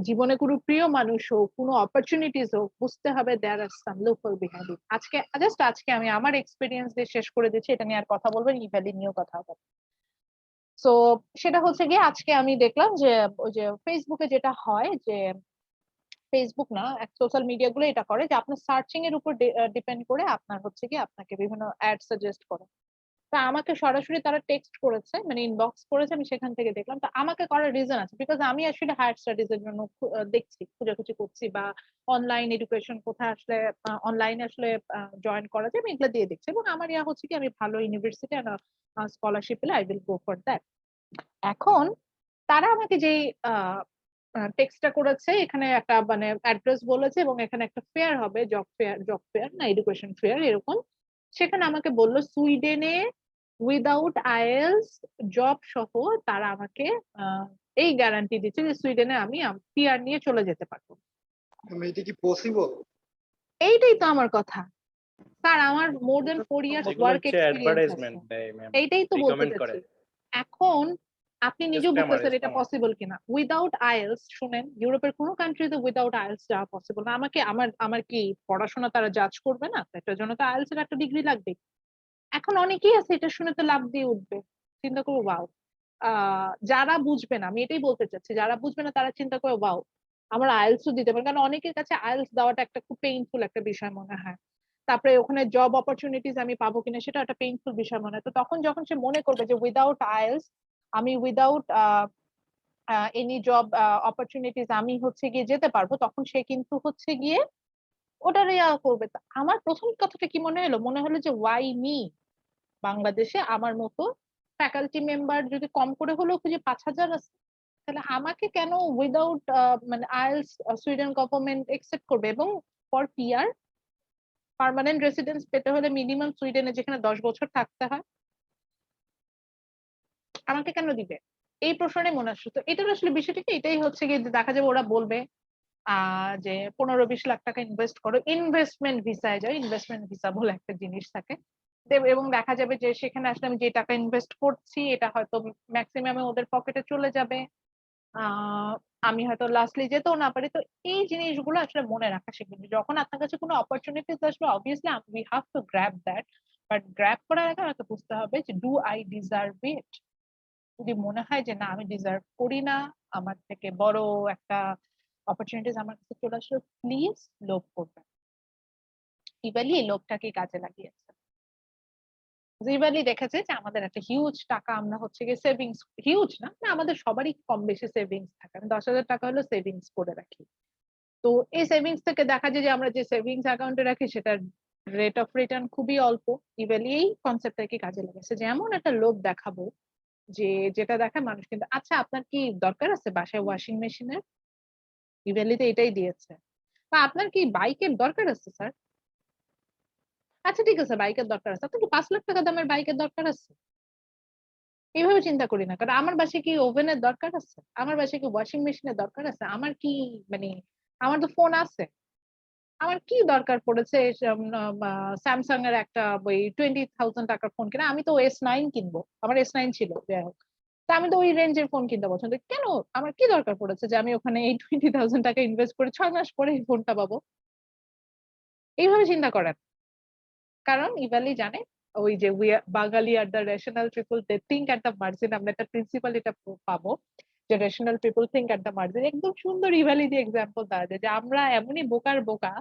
A: জীবনে কোনো প্রিয় মানুষ হোক, কোনো অপরচুনিটিস হোক, বুঝতে হবে দেয়ার আর সাম লোকাল বিহেভিয়ার। আজকে আমি আমার এক্সপিরিয়েন্স দিয়ে শেষ করে দিচ্ছি, এটা নিয়ে আর কথা বলবেন, ইভ্যালি নিয়েও কথা হবে। তো সেটা হচ্ছে গিয়ে আজকে আমি দেখলাম যে ওই যে ফেসবুকে যেটা হয় যে ফেসবুক না সোশ্যাল মিডিয়া গুলো এটা করে যে আপনার সার্চিং এর উপর ডিপেন্ড করে আপনার হচ্ছে কি আপনাকে বিভিন্ন অ্যাড সাজেস্ট করে। তা আমাকে সরাসরি তারা টেক্সট করেছে, মানে ইনবক্স করেছে, আমি সেখান থেকে দেখলাম। তো আমাকে করার রিজন আছে, বিকজ আমি আসলে হায়ার স্টাডিজ এর জন্য দেখছি, খোঁজাখুঁজি করছি, বা অনলাইন এডুকেশন কোথায় আসলে অনলাইনে আসলে জয়েন করা যায় আমি এগুলো দিয়ে দেখছি, এবং আমার ইয়া হচ্ছে কি আমি ভালো ইউনিভার্সিটি স্কলারশিপ পেলে I will go for that. এখন তারা আমাকে যেই টেক্সটটা করেছে, এখানে একটা মানে অ্যাড্রেস বলেছে, এবং এখানে একটা ফেয়ার হবে, জব ফেয়ার না এডুকেশন ফেয়ার এরকম, সেখানে আমাকে বললো সুইডেনে উইদাউট আইএলস জব সহ তারা আমাকে এই গ্যারান্টি দিচ্ছে যে সুইডেনে আমি পিআর নিয়ে চলে যেতে পারবো।
B: এটা কি পসিবল?
A: এইটাই তো আমার কথা স্যার, আমার মোর দেন 4 ইয়ার্স
E: এগুলো
A: ওয়ার্ক
E: হচ্ছে
A: এক্সপিরিয়েন্স আছে,
E: অ্যাডভার্টাইজমেন্ট দেয় ম্যাম,
A: এইটাই তো বলতে
E: রিকমেন্ড করে।
A: চাচ্ছি। এখন আপনি নিজেও
E: স্ক্যামার
A: বুঝতেছেন এটা
E: স্ক্যামার।
A: পসিবল কিনা উইদাউট আইএলস। শুনেন, ইউরোপের কোনো কান্ট্রিতে উইদাউট আইএলস যাওয়া পসিবল না। আমাকে আমার আমার কি পড়াশোনা তারা জাজ করবে না? এটার জন্য তো আইএলস এর একটা ডিগ্রি লাগবে। এখন অনেকেই আছে এটা শুনে তো লাভ দিয়ে উঠবে, চিন্তা করবো ওয়াও। যারা বুঝবে না, আমি এটাই বলতে চাচ্ছি, যারা বুঝবে না তারা চিন্তা করে ওয়াও আমার আইএলটিএস দিতে পারে, কারণ অনেকের কাছে আইএলটিএস দেওয়াটা একটা খুব পেইনফুল একটা বিষয় মনে হয়। তারপরে ওখানে জব অপরচুনিটিস আমি পাবো কিনা সেটা একটা পেইনফুল বিষয় মনে হয়। তো তখন যখন সে মনে করবে যে উইদাউট আইএলটিএস আমি উইদাউট এনি জব অপরচুনিটিস আমি হচ্ছে গিয়ে যেতে পারবো, তখন সে কিন্তু হচ্ছে গিয়ে ওটার ইয়া করবে। তা আমার প্রথম কথাটা কি মনে হলো, মনে হলো যে ওয়াই মি, বাংলাদেশে আমার মতো ফ্যাকাল্টি মেম্বার যদি কম করে হলেও খুঁজে 5,000 আছে, তাহলে আমাকে কেন উইদাউট মানে আইএলটিএস সুইডেন গভর্নমেন্ট একসেপ্ট করবে? এবং ফর পিআর পার্মানেন্ট রেসিডেন্স পেতে হলে মিনিমাম সুইডেনে যেখানে 10 বছর থাকতে হয়, আমাকে কেন দিবে? এই প্রশ্নটাই মনে আসছে। তো এটার আসলে বিষয়টা কি, এটাই হচ্ছে গিয়ে যে দেখা যাবে ওরা বলবে যে 15-20 লাখ টাকা ইনভেস্ট করো, ইনভেস্টমেন্ট ভিসায় যাও, ইনভেস্টমেন্ট ভিসা বলে একটা জিনিস থাকে, এবং দেখা যাবে যে সেখানে আসলে আমি যে টাকা ইনভেস্ট করছি এটা হয়তো ম্যাক্সিমামে ওদের পকেটে চলে যাবে, আহ আমি হয়তো লাস্টলি যেতেও না পারি। তো এই জিনিসগুলো আসলে মনে রাখা শিখবেন, যখন আপনার কাছে কোনো অপরচুনিটিস আসবে obviously we have two grab that, but grab করার আগে আমাকে বুঝতে হবে যে ডু আই ডিজার্ভ ইট। যদি মনে হয় যে না আমি ডিজার্ভ করি না, আমার থেকে বড় একটা অপরচুনিটিস আমার কাছে চলে আসলে প্লিজ লোভ করবেন। ইভালি এই লোভটাকে কাজে লাগিয়েছে। রিভালি দেখেছে যে আমাদের একটা হিউজ টাকা আমরা হচ্ছে গিয়ে সেভিংস, হিউজ না না আমাদের সবারই কম বেশি সেভিংস থাকে, আমি 10,000 টাকা হলো সেভিংস করে রাখি। তো এই সেভিংস থেকে দেখা যায় যে আমরা যে সেভিংস অ্যাকাউন্টে রাখি সেটার রেট অফ রিটার্ন খুবই অল্প। ইভেলি এই কনসেপ্টটা কি কাজে লেগেছে যে এমন একটা লোভ দেখাবো যে যেটা দেখে মানুষ কিন্তু, আচ্ছা আপনার কি দরকার আছে বাসায় ওয়াশিং মেশিনের? ইভেলিতে এটাই দিয়েছে। বা আপনার কি বাইকের দরকার আছে স্যার? আচ্ছা ঠিক আছে বাইকের দরকার আছে, আপনার কি 5 লাখ টাকা দামের বাইকের দরকার আছে? এইভাবে চিন্তা করি না, কারণ আমার বাসায় কি ওভেনের দরকার আছে, আমার বাসায় কি ওয়াশিং মেশিনের দরকার আছে, আমার কি মানে আমার তো ফোন আছে, আমার কি দরকার পড়েছে স্যামসাং এর একটা ওই 20,000 টাকার ফোন কিনা? আমি তো S9 কিনবো, আমার S9 ছিল যাই হোক, তা আমি তো ওই রেঞ্জের ফোন কিনতে পছন্দ করি। কেন আমার কি দরকার পড়েছে যে আমি ওখানে এই 20,000 টাকা ইনভেস্ট করে 6 মাস পরে এই ফোনটা পাবো? এইভাবে চিন্তা করেন, কারণ ইভালি জানে ওই যে Bangali are the rational people they think at the margin, আমরা একটা প্রিন্সিপাল এটা পাবো generational people think at the margin. একদম সুন্দর ইভালি দিয়ে এক্সাম্পল দেওয়া যায় যে আমরা এমনই বোকার বোকা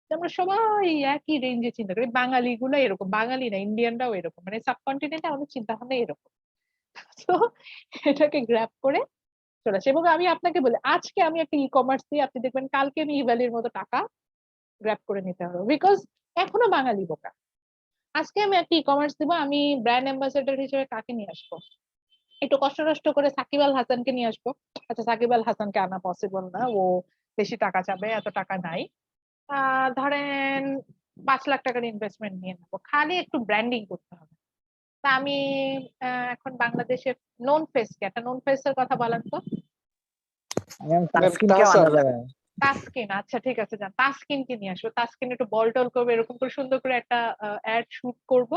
A: যে আমরা সবাই একই রেঞ্জে চিন্তা করি। বাঙালি গুলো এরকম, বাঙালি না ইন্ডিয়ানরাও এরকম, মানে সাবকন্টিনেন্টে আমাদের চিন্তা ভাবনা এরকম। তো এটাকে গ্র্যাব করে চলে আসে। এবং আমি আপনাকে বলি, আজকে আমি একটা ই কমার্স দিয়ে, আপনি দেখবেন কালকে আমি ইভ্যালির মতো টাকা গ্র্যাব করে নিতে হবে, বিকজ এখনো বাঙালি বোকা। আজকে আমি একটা ই কমার্স দিব, আমি ব্র্যান্ড অ্যাম্বাসেডর হিসেবে কাকে নিয়ে আসবো? একটু কষ্ট করে সাকিব আল হাসানকে নিয়ে আসবো। আচ্ছা, সাকিব আল হাসানকে আনা পসিবল না, ও বেশি টাকা চাবে, এত টাকা নাই। ধরেন 5 লাখ টাকার ইনভেস্টমেন্ট নিয়ে নেবো, খালি একটু ব্র্যান্ডিং করতে হবে। তা আমি এখন বাংলাদেশের নোন ফেস কে, একটা নোন ফেস এর কথা বলেন তো।
G: ম্যাম তাসকিনকেও আনা যাবে।
A: তাসকিন, আচ্ছা ঠিক আছে, যান তাসকিনকে নিয়ে আসবো। তাসকিন একটু বল টল করবে, এরকম করে সুন্দর করে একটা অ্যাড শুট করব।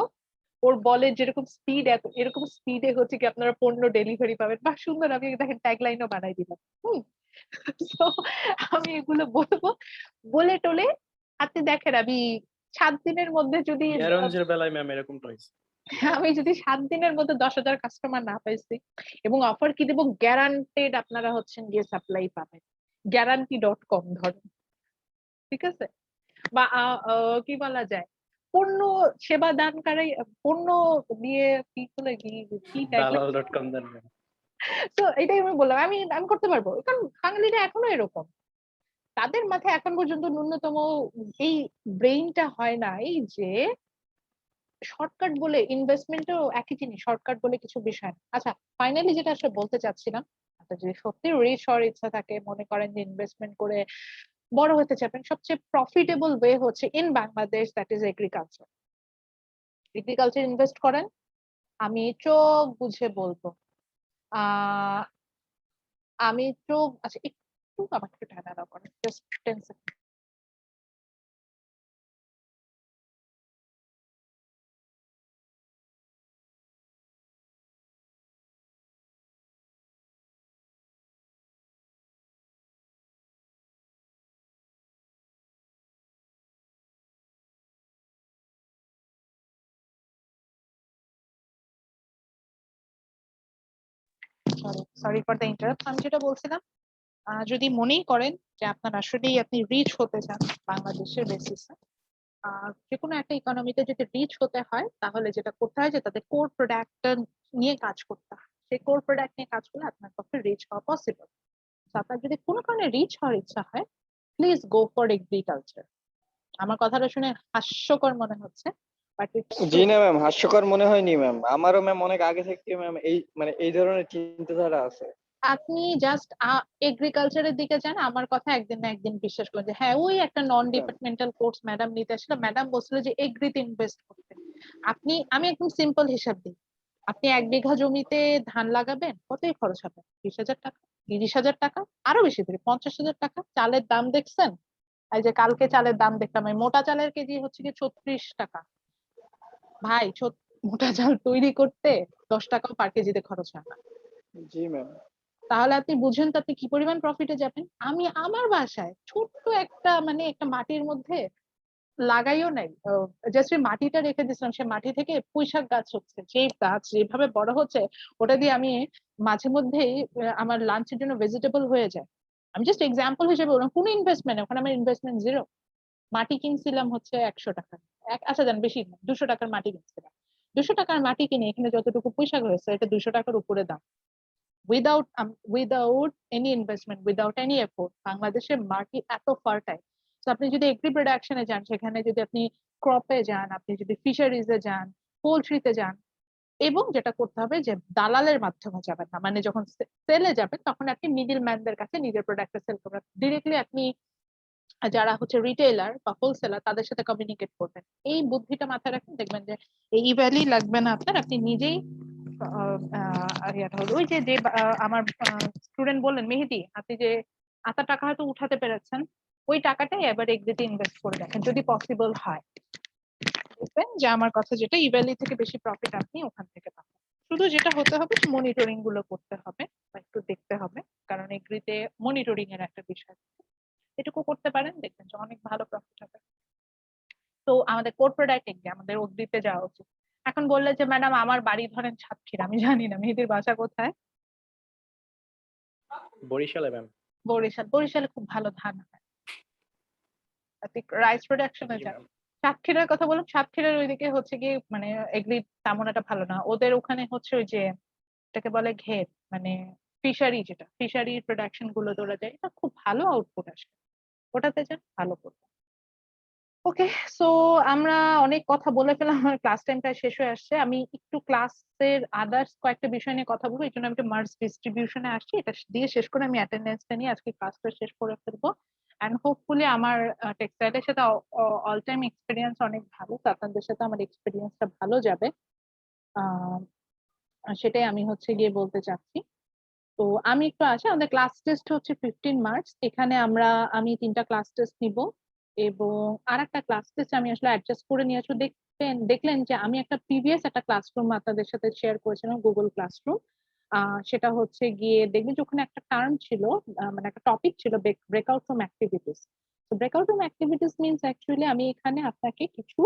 A: ওর বলের যেরকম স্পিড, এরকম স্পিডে হচ্ছে কি আপনারা পণ্য ডেলিভারি পাবেন। বা সুন্দর, আমি দেখেন ট্যাগলাইনও বানাই দিলাম। তো আমি এগুলো বলবো, বলে টলে আপনি দেখেন আমি 7 দিনের মধ্যে যদি
E: অ্যারেঞ্জের বেলায় ম্যাম এরকমটা হয়েছে।
A: আমি যদি 7 দিনের মধ্যে 10,000 কাস্টমার না পাইছি, এবং অফার কি দেবো, গ্যারান্টেড আপনারা হচ্ছেন গিয়ে সাপ্লাই পাবেন, গ্যারান্টি.com ধরেন, ঠিক আছে? বা কি বলা যায়, পণ্য সেবা দানকারী, পণ্য দিয়ে কি বলে কি কি tagline?
E: দালাল.com দেন ম্যাম।
A: তো এটাই আমি বললাম, আমি আমি করতে পারবো, কারণ বাঙালিরা এখনো এরকম, তাদের মাথায় এখন পর্যন্ত ন্যূনতম এই ব্রেইনটা হয় না, এই যে শর্টকাট বলে ইনভেস্টমেন্টও একই জিনিস, শর্টকাট বলে কিছু বিষয় না। আচ্ছা, ফাইনালি যেটা আসলে বলতে চাচ্ছিলাম, আচ্ছা যদি সত্যি রিচ হওয়ার ইচ্ছা থাকে, মনে করেন যে ইনভেস্টমেন্ট করে বড় হতে চাবেন, সবচেয়ে প্রফিটেবল ওয়ে হচ্ছে in Bangladesh, that is agriculture. Agriculture invest করেন, আমি চোখ বুঝে বলবো। আহ আমি চোখ, আচ্ছা একটু আমাকে একটু ঠান্ডা দাও করেন, just 10 second. Sorry for the interrupt. আমি যেটা বলছিলাম, যদি মনেই করেন যে আপনার আসলেই আপনি রিচ হতে চান বাংলাদেশের বেসিসে, যে কোনো একটা ইকোনমিতে যদি রিচ হতে হয়, তাহলে যেটা করতে হয় যে তাদের কোর প্রোডাক্ট নিয়ে কাজ করতে হয়। সেই কোর প্রোডাক্ট নিয়ে কাজ করলে আপনার পক্ষে রিচ হওয়া পসিবল। আপনার যদি কোনো কারণে রিচ হওয়ার ইচ্ছা হয়, প্লিজ গো ফর এগ্রিকালচার। আমার কথাটা শুনে হাস্যকর মনে হচ্ছে, বাট
G: জি না ম্যাম, হাস্যকর মনে হয়নি ম্যাম, আমারও ম্যাম অনেক আগে থেকে ম্যাম এই মানে এই ধরনের চিন্তাধারা আছে।
A: আপনি জাস্ট এগ্রিকালচারের দিকে যান, আমার কথা একদিন না একদিন বিশ্বাস করেন যে হ্যাঁ, ওই একটা নন ডিপার্টমেন্টাল কোর্স ম্যাডাম নিতে আসলে, ম্যাডাম বলছিল যে এগ্রিতে ইনভেস্ট করতে। আমি একদম সিম্পল হিসাব দিই, আপনি 1 বিঘা জমিতে ধান লাগাবেন, কতই খরচ হবে? 20,000 টাকা, 30,000 টাকা, আরো বেশি করে 50,000 টাকা। চালের দাম দেখছেন? এই যে কালকে চালের দাম দেখলাম, এই মোটা চালের কেজি হচ্ছে কি 36 টাকা। ভাই, মোটা চাল তৈরি করতে 10 টাকাও পার কেজিতে খরচ হয় না।
G: জি ম্যাম।
A: তাহলে আপনি বুঝেন তো আপনি কি পরিমাণ প্রফিটে যাবেন। আমি আমার বাসায় ছোট্ট একটা, মানে একটা মাটির মধ্যে লাগাইও নাই, জাস্ট মাটিটা রেখে দিয়েছিলাম, সে মাটি থেকে পুঁইশাক গাছ হচ্ছে, সেই গাছ যেভাবে বড় হচ্ছে, ওটা দিয়ে আমি মাঝে মধ্যেই আমার লাঞ্চের জন্য ভেজিটেবল হয়ে যায়। আমি জাস্ট এক্সাম্পল হিসেবে বললাম, কোনো ইনভেস্টমেন্ট, ওখানে আমার ইনভেস্টমেন্ট জিরো। মাটি কিনছিলাম হচ্ছে 100 টাকা, আচ্ছা জান বেশি না, 200 টাকার মাটি কিনছিলাম। 200 টাকার মাটি কিনে এখানে যতটুকু পুঁইশাক হয়েছে, এটা 200 টাকার উপরে দাম। Without any investment, without any effort, বাংলাদেশের মাটি এত ফার্টাইল। তো আপনি যদি এগ্রি প্রোডাকশনে যান, সেখানে যদি আপনি ক্রপে যান, আপনি যদি ফিশারিজে যান, পোলট্রিতে যান, এবং যেটা করতে হবে যে দালালের মাধ্যমে যাবেন না, মানে যখন সেলে যাবেন তখন আপনি মিডিল ম্যানদের কাছে নিজের প্রোডাক্টটা সেল করবেন, ডিরেক্টলি আপনি যারা হচ্ছে রিটেইলার বা হোলসেলার তাদের সাথে কমিউনিকেট করবেন। এই বুদ্ধিটা মাথায় রাখুন, দেখবেন যে এই ভ্যালি লাগবে না আপনার, আপনি নিজেই ওই যে যে আমার স্টুডেন্ট বললেন মেহেদি, আপনি যে আতা টাকা হয়তো উঠাতে পেরেছেন, ওই টাকাটাই এবার এগ্রিতে ইনভেস্ট করে দেখেন, যদি পসিবল হয়, দেখবেন যে আমার কথা যেটা, ইভ্যালি থেকে বেশি প্রফিট আপনি ওখান থেকে পাবেন। শুধু যেটা হতে হবে, মনিটরিং গুলো করতে হবে বা একটু দেখতে হবে, কারণ এগ্রিতে মনিটরিং এর একটা বিষয়, এটুকু করতে পারেন, দেখবেন যে অনেক ভালো প্রফিট হবে। তো আমাদের কোর প্রোডাক্ট এগ্রি, আমাদের অগ্রিতে যাওয়া উচিত। এখন বললে যে ম্যাডাম আমার বাড়ি ধরেন সাতক্ষীরা, আমি জানি না মেহেদির বাসা কোথায়।
E: বরিশালে ম্যাম।
A: বরিশালে খুব ভালো ধান হয়, রাইস প্রোডাকশনের
E: জি
A: জন্য।
E: ম্যাম।
A: সাতক্ষীরার কথা বললাম, সাতক্ষীরার ওইদিকে হচ্ছে কি মানে এগ্রি তেমন একটা ভালো না, ওদের ওখানে হচ্ছে ওই যে এটাকে বলে ঘের, মানে ফিশারি, যেটা ফিশারি প্রোডাকশন গুলো তোরা যায়, এটা খুব ভালো আউটপুট আসে ওটাতে, যান ভালো করবে। ওকে, সো আমরা অনেক কথা বলে ফেলাম, আমার ক্লাস টাইমটা শেষ হয়ে আসছে। আমি একটু ক্লাসের আদার্স কয়েকটা বিষয় নিয়ে কথা বলবো, এই জন্য আমি একটু মার্কস ডিস্ট্রিবিউশনে আসছি, এটা দিয়ে শেষ করে আমি অ্যাটেন্ডেন্সটা নিয়ে আজকে ক্লাসটা শেষ করে ফেলবো। অ্যান্ড হোপফুলি আমার টেক্সটাইলের সাথে অল টাইম এক্সপিরিয়েন্স অনেক ভালো, তো আপনাদের সাথে আমার এক্সপিরিয়েন্সটা ভালো যাবে, আহ সেটাই আমি হচ্ছে গিয়ে বলতে চাচ্ছি। তো আমি একটু আসি, আমাদের ক্লাস টেস্ট হচ্ছে 15 মার্চ, এখানে আমি 3টা ক্লাস টেস্ট নিব, এবং আর একটা ক্লাস টেস্ট আমি আসলে অ্যাডজাস্ট করে নিয়ে আসবো। দেখলেন যে আমি একটা প্রিভিয়াস একটা ক্লাসরুম আপনাদের সাথে শেয়ার করেছিলাম, গুগল ক্লাসরুম। সেটা হচ্ছে গিয়ে দেখবেন যে ওখানে একটা টার্ম ছিল, মানে একটা টপিক ছিল, ব্রেকআউট রুম অ্যাক্টিভিটিস। তো breakout room activities means actually আমি এখানে আপনাকে কিছু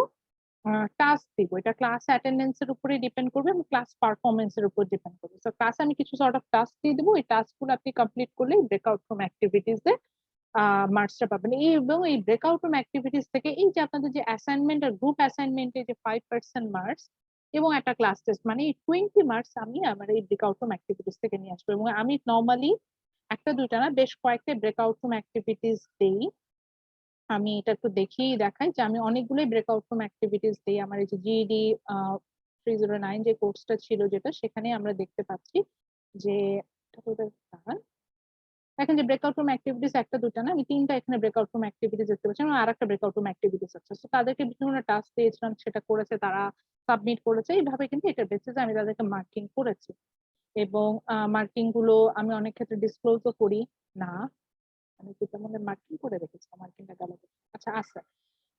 A: টাস্ক দিব, এটা ক্লাস অ্যাটেন্ডেন্স এর উপরে ডিপেন্ড করবে এবং ক্লাস পারফরমেন্স এর উপর ডিপেন্ড করবে। তো ক্লাসে আমি কিছু সর্ট অফ টাস্ক দিয়ে দেবো, এই টাস্ক গুলো আপনি কমপ্লিট করলে ব্রেকআউট রুম অ্যাক্টিভিটিস এ মার্কসটা পাবেন। এবং এই ব্রেকআউট রুম অ্যাক্টিভিটিস থেকে এই যে আপনাদের যে অ্যাসাইনমেন্ট আর গ্রুপ অ্যাসাইনমেন্টে যে 5% মার্কস এবং একটা ক্লাস টেস্ট, মানে এই 20 মার্কস আমি আমার এই ব্রেকআউট রুম অ্যাক্টিভিটিস থেকে নিয়ে আসবো। এবং আমি নর্মালি একটা দুইটা না, বেশ কয়েকটা ব্রেকআউট রুম অ্যাক্টিভিটিস দেই। আমি এটা একটু দেখাই যে আমি অনেকগুলোই ব্রেকআউট রুম অ্যাক্টিভিটিস দিই। আমার এই যে জিইডি 309 যে কোর্সটা ছিল, যেটা সেখানে আমরা দেখতে পাচ্ছি যে এখন যে ব্রেকআউট রুম অ্যাক্টিভিটিস একটা দুটা না, আমি 3টা এখানে ব্রেকআউট রুম অ্যাক্টিভিটিস দেখতে পাচ্ছি, আর একটা ব্রেকআউট রুম অ্যাক্টিভিটিস আছে। তো তাদেরকে বিভিন্ন টাস্ক দিয়েছিলাম, সেটা করেছে তারা, সাবমিট করেছে, এইভাবে কিন্তু এটা বেসিসে আমি তাদেরকে মার্কিং করেছি। এবং মার্কিং গুলো আমি অনেক ক্ষেত্রে ডিসক্লোজও করি না, আমি যেটা মনে মার্কিং করে রেখেছি, মার্কিংটা গেল আচ্ছা আচ্ছা।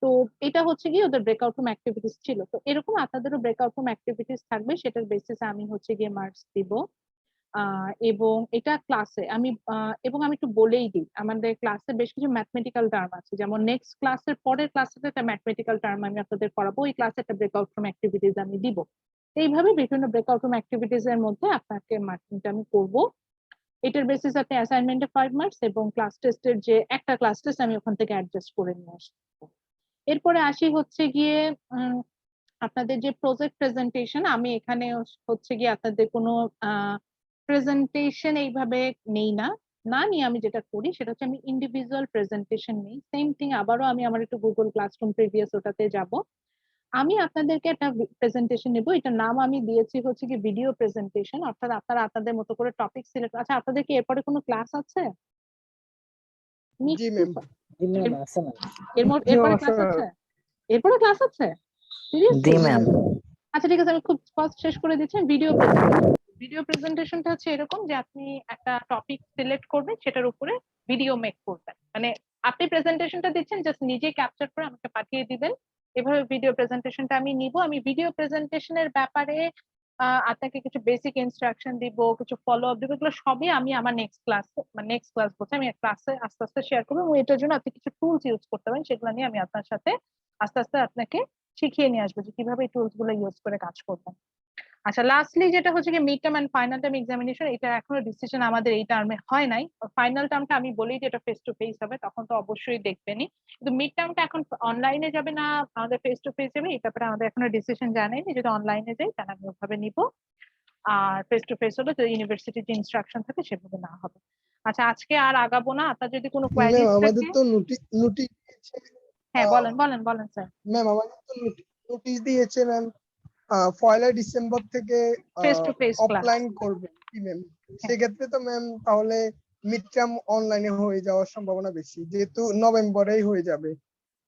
A: তো এটা হচ্ছে কি ওদের ব্রেকআউট রুম অ্যাক্টিভিটিস ছিল। তো এরকম আপনাদেরও ব্রেকআউট রুম অ্যাক্টিভিটিস থাকবে, সেটার বেসিসে আমি হচ্ছে গিয়ে মার্কস দিব। এবং এটা ক্লাসে আমি এবং আমি একটু বলেই দিই, আমাদের ক্লাসে বেশ কিছু ম্যাথমেটিক্যাল টার্ম আছে, যেমন নেক্সট ক্লাসের পরের ক্লাসে একটা ম্যাথমেটিক্যাল টার্ম আমি আপনাদের পড়াবো, ওই ক্লাসে একটা ব্রেকআউট রুম অ্যাক্টিভিটিস আমি দিব। এইভাবে বিভিন্ন ব্রেকআউট রুম অ্যাক্টিভিটিস এর মধ্যে আপনাকে মার্কিংটা আমি করব। এটার বেসিস আপনি অ্যাসাইনমেন্টে 5 মার্কস এবং ক্লাস টেস্টের যে একটা ক্লাস টেস্ট আমি ওখান থেকে অ্যাডজাস্ট করে নিয়ে আসবো। এরপরে আসি হচ্ছে গিয়ে আপনাদের যে প্রজেক্ট প্রেজেন্টেশন, আমি এখানে হচ্ছে গিয়ে আপনাদের কোনো প্রেজেন্টেশন এইভাবে নেই না, না নিয়ে আমি যেটা করি সেটা হচ্ছে আমি ইন্ডিভিজুয়াল প্রেজেন্টেশন নিই। সেম থিং আবারও আমি আমার একটু গুগল ক্লাসরুম প্রিভিয়াস ওটাতে যাব, আমি আপনাদেরকে একটা প্রেজেন্টেশন নেব, এটার নাম আমি দিয়েছি হচ্ছে কি ভিডিও প্রেজেন্টেশন, অর্থাৎ আপনারা আপনাদের মতো করে টপিক সিলেক্ট। আচ্ছা, আপনাদের কি এরপরে কোনো ক্লাস আছে?
B: জি ম্যাম।
A: এরপরে ক্লাস আছে? এরপরে ক্লাস আছে সিরিয়াসলি? আচ্ছা ঠিক আছে, আমি খুব ফাস্ট শেষ করে দিচ্ছি। ভিডিও প্রেজেন্টেশনটা হচ্ছে এরকম যে আপনি একটা টপিক সিলেক্ট করবেন, সেটার উপরে ভিডিও মেক করবেন, মানে আপনি প্রেজেন্টেশনটা দিচ্ছেন, জাস্ট নিজে ক্যাপচার করে আমাকে পাঠিয়ে দিবেন। এভাবে ভিডিও প্রেজেন্টেশনটা আমি নিব। আমি ভিডিও প্রেজেন্টেশনের ব্যাপারে আপনাকে কিছু বেসিক ইনস্ট্রাকশন দিব, কিছু ফলো আপ দিব, এগুলো সবই আমি আমার নেক্সট ক্লাস বলছি, আমি ক্লাসে আস্তে আস্তে শেয়ার করবো। এবং এটার জন্য আপনি কিছু টুলস ইউজ করতে পারেন, সেগুলো নিয়ে আমি আপনার সাথে আস্তে আস্তে আপনাকে শিখিয়ে নিয়ে আসবো যে কিভাবে এই টুলস গুলো ইউজ করে কাজ করবেন। আচ্ছা, লাস্টলি যেটা হচ্ছে কি mid term and final term examination, এটা এখনো ডিসিশন আমাদের এই টার্মে হয় নাই। ফাইনাল টার্মটা আমি বলি যে এটা ফেস টু ফেস হবে, তখন তো অবশ্যই দেখবেনই। কিন্তু মিড টার্মটা এখন অনলাইনে যাবে না আমাদের ফেস টু ফেস যাবে, এই ব্যাপারে আমাদের এখনো ডিসিশন জানাইনি। যদি অনলাইনে যাই তাহলে আমি ওভাবে নিব, আর ফেস টু ফেস হলে যদি ইউনিভার্সিটির যে ইনস্ট্রাকশন থাকে সেভাবে না হবে। আচ্ছা, আজকে আর আগাবো না, আপনার যদি কোনো
B: ম্যাম
A: কোয়ারিজ
B: আমাদের
A: থাকে।
B: তো নোটিশ
A: হ্যাঁ, বলেন স্যার।
B: ম্যাম আমাদের তো নোটিশ দিয়েছে ম্যাম, 1 ডিসেম্বর থেকে
A: face to face class.
B: Offline করবে কি ম্যাম? সেক্ষেত্রে তো ম্যাম তাহলে মিড টার্ম অনলাইনে হয়ে যাওয়ার সম্ভাবনা বেশি, যেহেতু নভেম্বরেই হয়ে যাবে,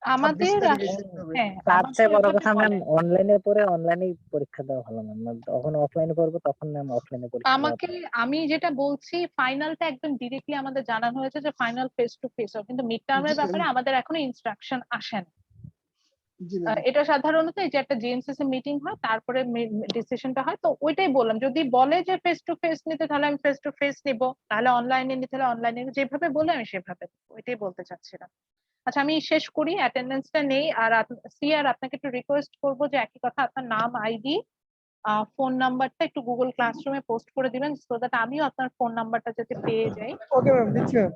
B: 26
A: আমাদের
B: তারিখে শেষ হবে।
A: হ্যাঁ,
H: তার চেয়ে বড়
A: আমাদের
H: কথা ম্যাম,
A: বলেন।
H: অনলাইনের পরে অনলাইনেই পরীক্ষা দেওয়া ভালো ম্যাম। যখন অফলাইনে করবো তখন ম্যাম অফলাইনে পরীক্ষা দেওয়া
A: আমাকে আমি যেটা বলছি, ফাইনালটা একদম ডিরেক্টলি আমাদের জানানো হয়েছে যে ফাইনাল ফেস টু ফেস হবে, কিন্তু মিড টার্মের
B: জি
A: ব্যাপারে
B: ম্যাম।
A: আমাদের এখনো ইনস্ট্রাকশন আসেন।
B: জি ম্যাম।
A: এটা সাধারণত এই যে একটা জিএমসিসি মিটিং হয়, তারপরে ডিসিশনটা হয়। তো ওইটাই বললাম, যদি বলে যে ফেস টু ফেস নিতে তাহলে আমি ফেস টু ফেস নিব, তাহলে অনলাইনে নিতে হলে অনলাইনে, যেভাবে বলে আমি সেভাবে দেবো। ওইটাই বলতে চাচ্ছিলাম। আচ্ছা, আমি শেষ করি, অ্যাটেন্ডেন্সটা নেই। আর আপনাকে একটু রিকোয়েস্ট করবো যে একই কথা, আপনার নাম, আইডি ফোন নাম্বারটা একটু গুগল ক্লাসরুমে পোস্ট করে দিবেন সো দ্যাট আমিও আপনার ফোন নাম্বারটা যাতে পেয়ে যাই,
B: ওকে ম্যাম, দিচ্ছি ম্যাম।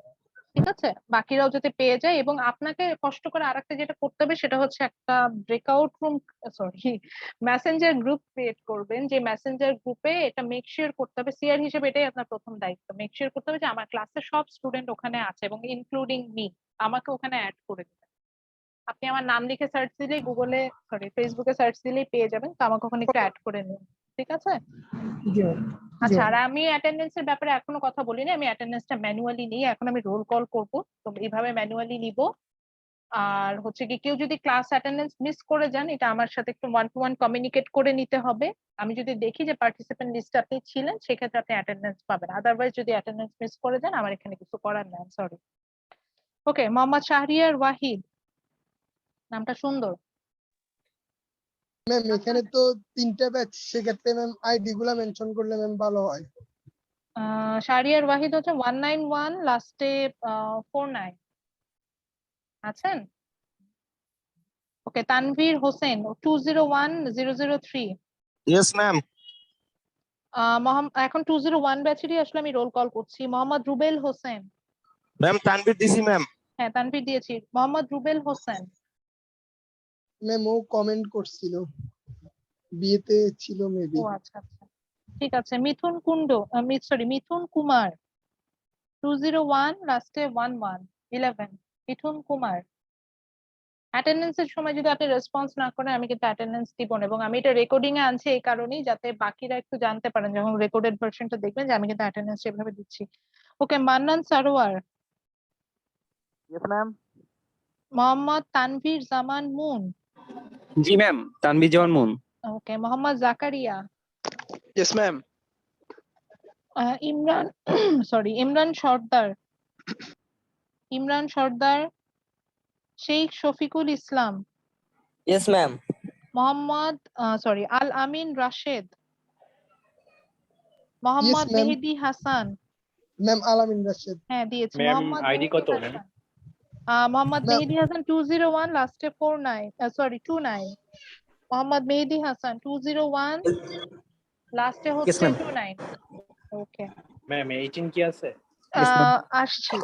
A: ঠিক আছে? বাকিরাও যাতে পেয়ে যায়। এবং আপনাকে কষ্ট করে আরেকটা যেটা করতে হবে সেটা হচ্ছে একটা breakout room, sorry, Messenger group create করবেন, যে মেসেঞ্জার গ্রুপে এটা মেক শিওর করতে হবে, সিআর হিসেবে এটাই আপনার প্রথম দায়িত্ব, মেক শিওর করতে হবে যে আমার ক্লাসের সব স্টুডেন্ট ওখানে আছে এবং ইনক্লুডিং মি, আমাকে ওখানে অ্যাড করে দিবেন। আপনি আমার নাম লিখে সার্চ দিলেই গুগলে, সরি, ফেসবুকে সার্চ দিলেই পেয়ে যাবেন, তো আমাকে ওখানে একটু অ্যাড করে নিন, ঠিক আছে?
B: জি ম্যাম।
A: আচ্ছা, আর আমি অ্যাটেন্ডেন্সের ব্যাপারে এখনো কথা বলিনি, আমি অ্যাটেন্ডেন্সটা ম্যানুয়ালি নিই, এখন আমি রোল কল করব, তো এইভাবে ম্যানুয়ালি নিব। আর হচ্ছে কি কেউ যদি ক্লাস অ্যাটেন্ডেন্স মিস করে যান, এটা আমার সাথে একটু 1-to-1 কমিউনিকেট করে নিতে হবে। আমি যদি দেখি যে পার্টিসিপেন্ট লিস্টে আপনি ছিলেন, সেক্ষেত্রে আপনি অ্যাটেন্ডেন্স পাবেন, আদারওয়াইজ যদি অ্যাটেন্ডেন্স মিস করে যান আমার এখানে কিছু করার নেই, সরি। ওকে, মোহাম্মদ শাহরিয়ার ওয়াহিদ, নামটা সুন্দর।
B: ম্যাম এখানে তো 3টা ব্যাচ, সেক্ষেত্রে ম্যাম আইডি গুলা মেনশন করলে ম্যাম ভালো হয়।
A: শাহরিয়ার ওয়াহিদ হচ্ছে 191 লাস্টে 49 আছেন? ওকে, তানভীর হোসেন 201003।
I: Yes ma'am.
A: এখন 201 ব্যাচেরই আসলে আমি রোল কল করছি। মোহাম্মদ রুবেল হোসেন।
I: ম্যাম তানভীর দিছি ম্যাম।
A: হ্যাঁ, তানভীর দিয়েছি। মোহাম্মদ রুবেল হোসেন।
B: ম্যাম ও কমেন্ট করছিল, বিয়েতে ছিল মেবি।
A: ও আচ্ছা আচ্ছা, ঠিক আছে। মিথুন মিথুন কুমার 201 লাস্টে 11 মিথুন কুমার। অ্যাটেন্ডেন্সের সময় যদি আপনি রেসপন্স না করেন আমি কিন্তু অ্যাটেন্ডেন্স দিব না, এবং আমি এটা রেকর্ডিং এ আনছি এই কারণেই যাতে বাকিরা একটু জানতে পারেন, যখন রেকর্ডেড ভার্সনটা দেখবেন যে আমি কিন্তু অ্যাটেন্ডেন্স এভাবে দিচ্ছি। Okay, Mannan Sarwar.
I: Yes ma'am.
A: Mohammad Tanvir Zaman Mun.
I: জি ma'am, Tanvir Zaman Mun.
A: Okay, Mohammad Zakaria.
G: Yes ma'am.
A: Imran Imran Sardar. Sheikh Shafiqul Islam.
H: Yes ma'am.
A: Mohammad Al Amin Rashed. Mohammad
B: ma'am.
A: Mehedi Hasan.
B: Ma'am Alamin Rashed.
A: হ্যাঁ দিয়েছি।
E: ম্যাম
A: মোহাম্মদ
E: আইডি
A: মেহেদী
E: কত ম্যাম?
A: হাসান। মোহাম্মদ
B: Ma'am.
A: মেহেদি হাসান 201 লাস্টে 29। মোহাম্মদ মেহেদি হাসান 201 লাস্টে হচ্ছে 29। ওকে,
E: ম্যাম 18 কি আছে?
A: আসছি।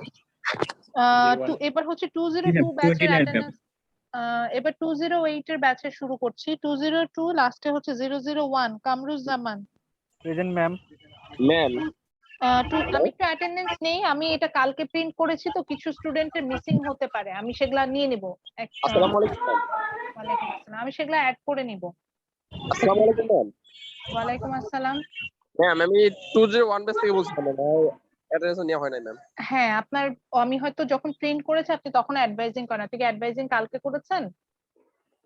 E: 01
A: এবার হচ্ছে 202 ব্যাচের অ্যাটেন্ডেন্স। এবার 208 এর ব্যাচে শুরু করছি। 202 লাস্টে হচ্ছে 001 কামরুজ্জামান।
I: Present ma'am. ম্যাম।
A: আমি একটু অ্যাটেন্ডেন্স নেই, আমি এটা কালকে প্রিন্ট করেছি তো কিছু স্টুডেন্টের মিসিং হতে পারে, আমি সেগুলা নিয়ে নিব।
I: আসসালামু আলাইকুম ম্যাম।
A: ওয়ালাইকুম আসসালাম, আমি সেগুলা অ্যাড করে নিব।
I: আসসালামু আলাইকুম ম্যাম।
A: ওয়ালাইকুম আসসালাম।
I: ম্যাম আমি 201 ব্যাচ থেকে বলছিলাম ম্যাম, অ্যাড্রেস নেওয়া হয় নাই ম্যাম।
A: হ্যাঁ, আমি হয়তো যখন প্রিন্ট করেছি আপনি তখন অ্যাডভাইজিং করেন, আপনি কি অ্যাডভাইজিং কালকে করেছেন?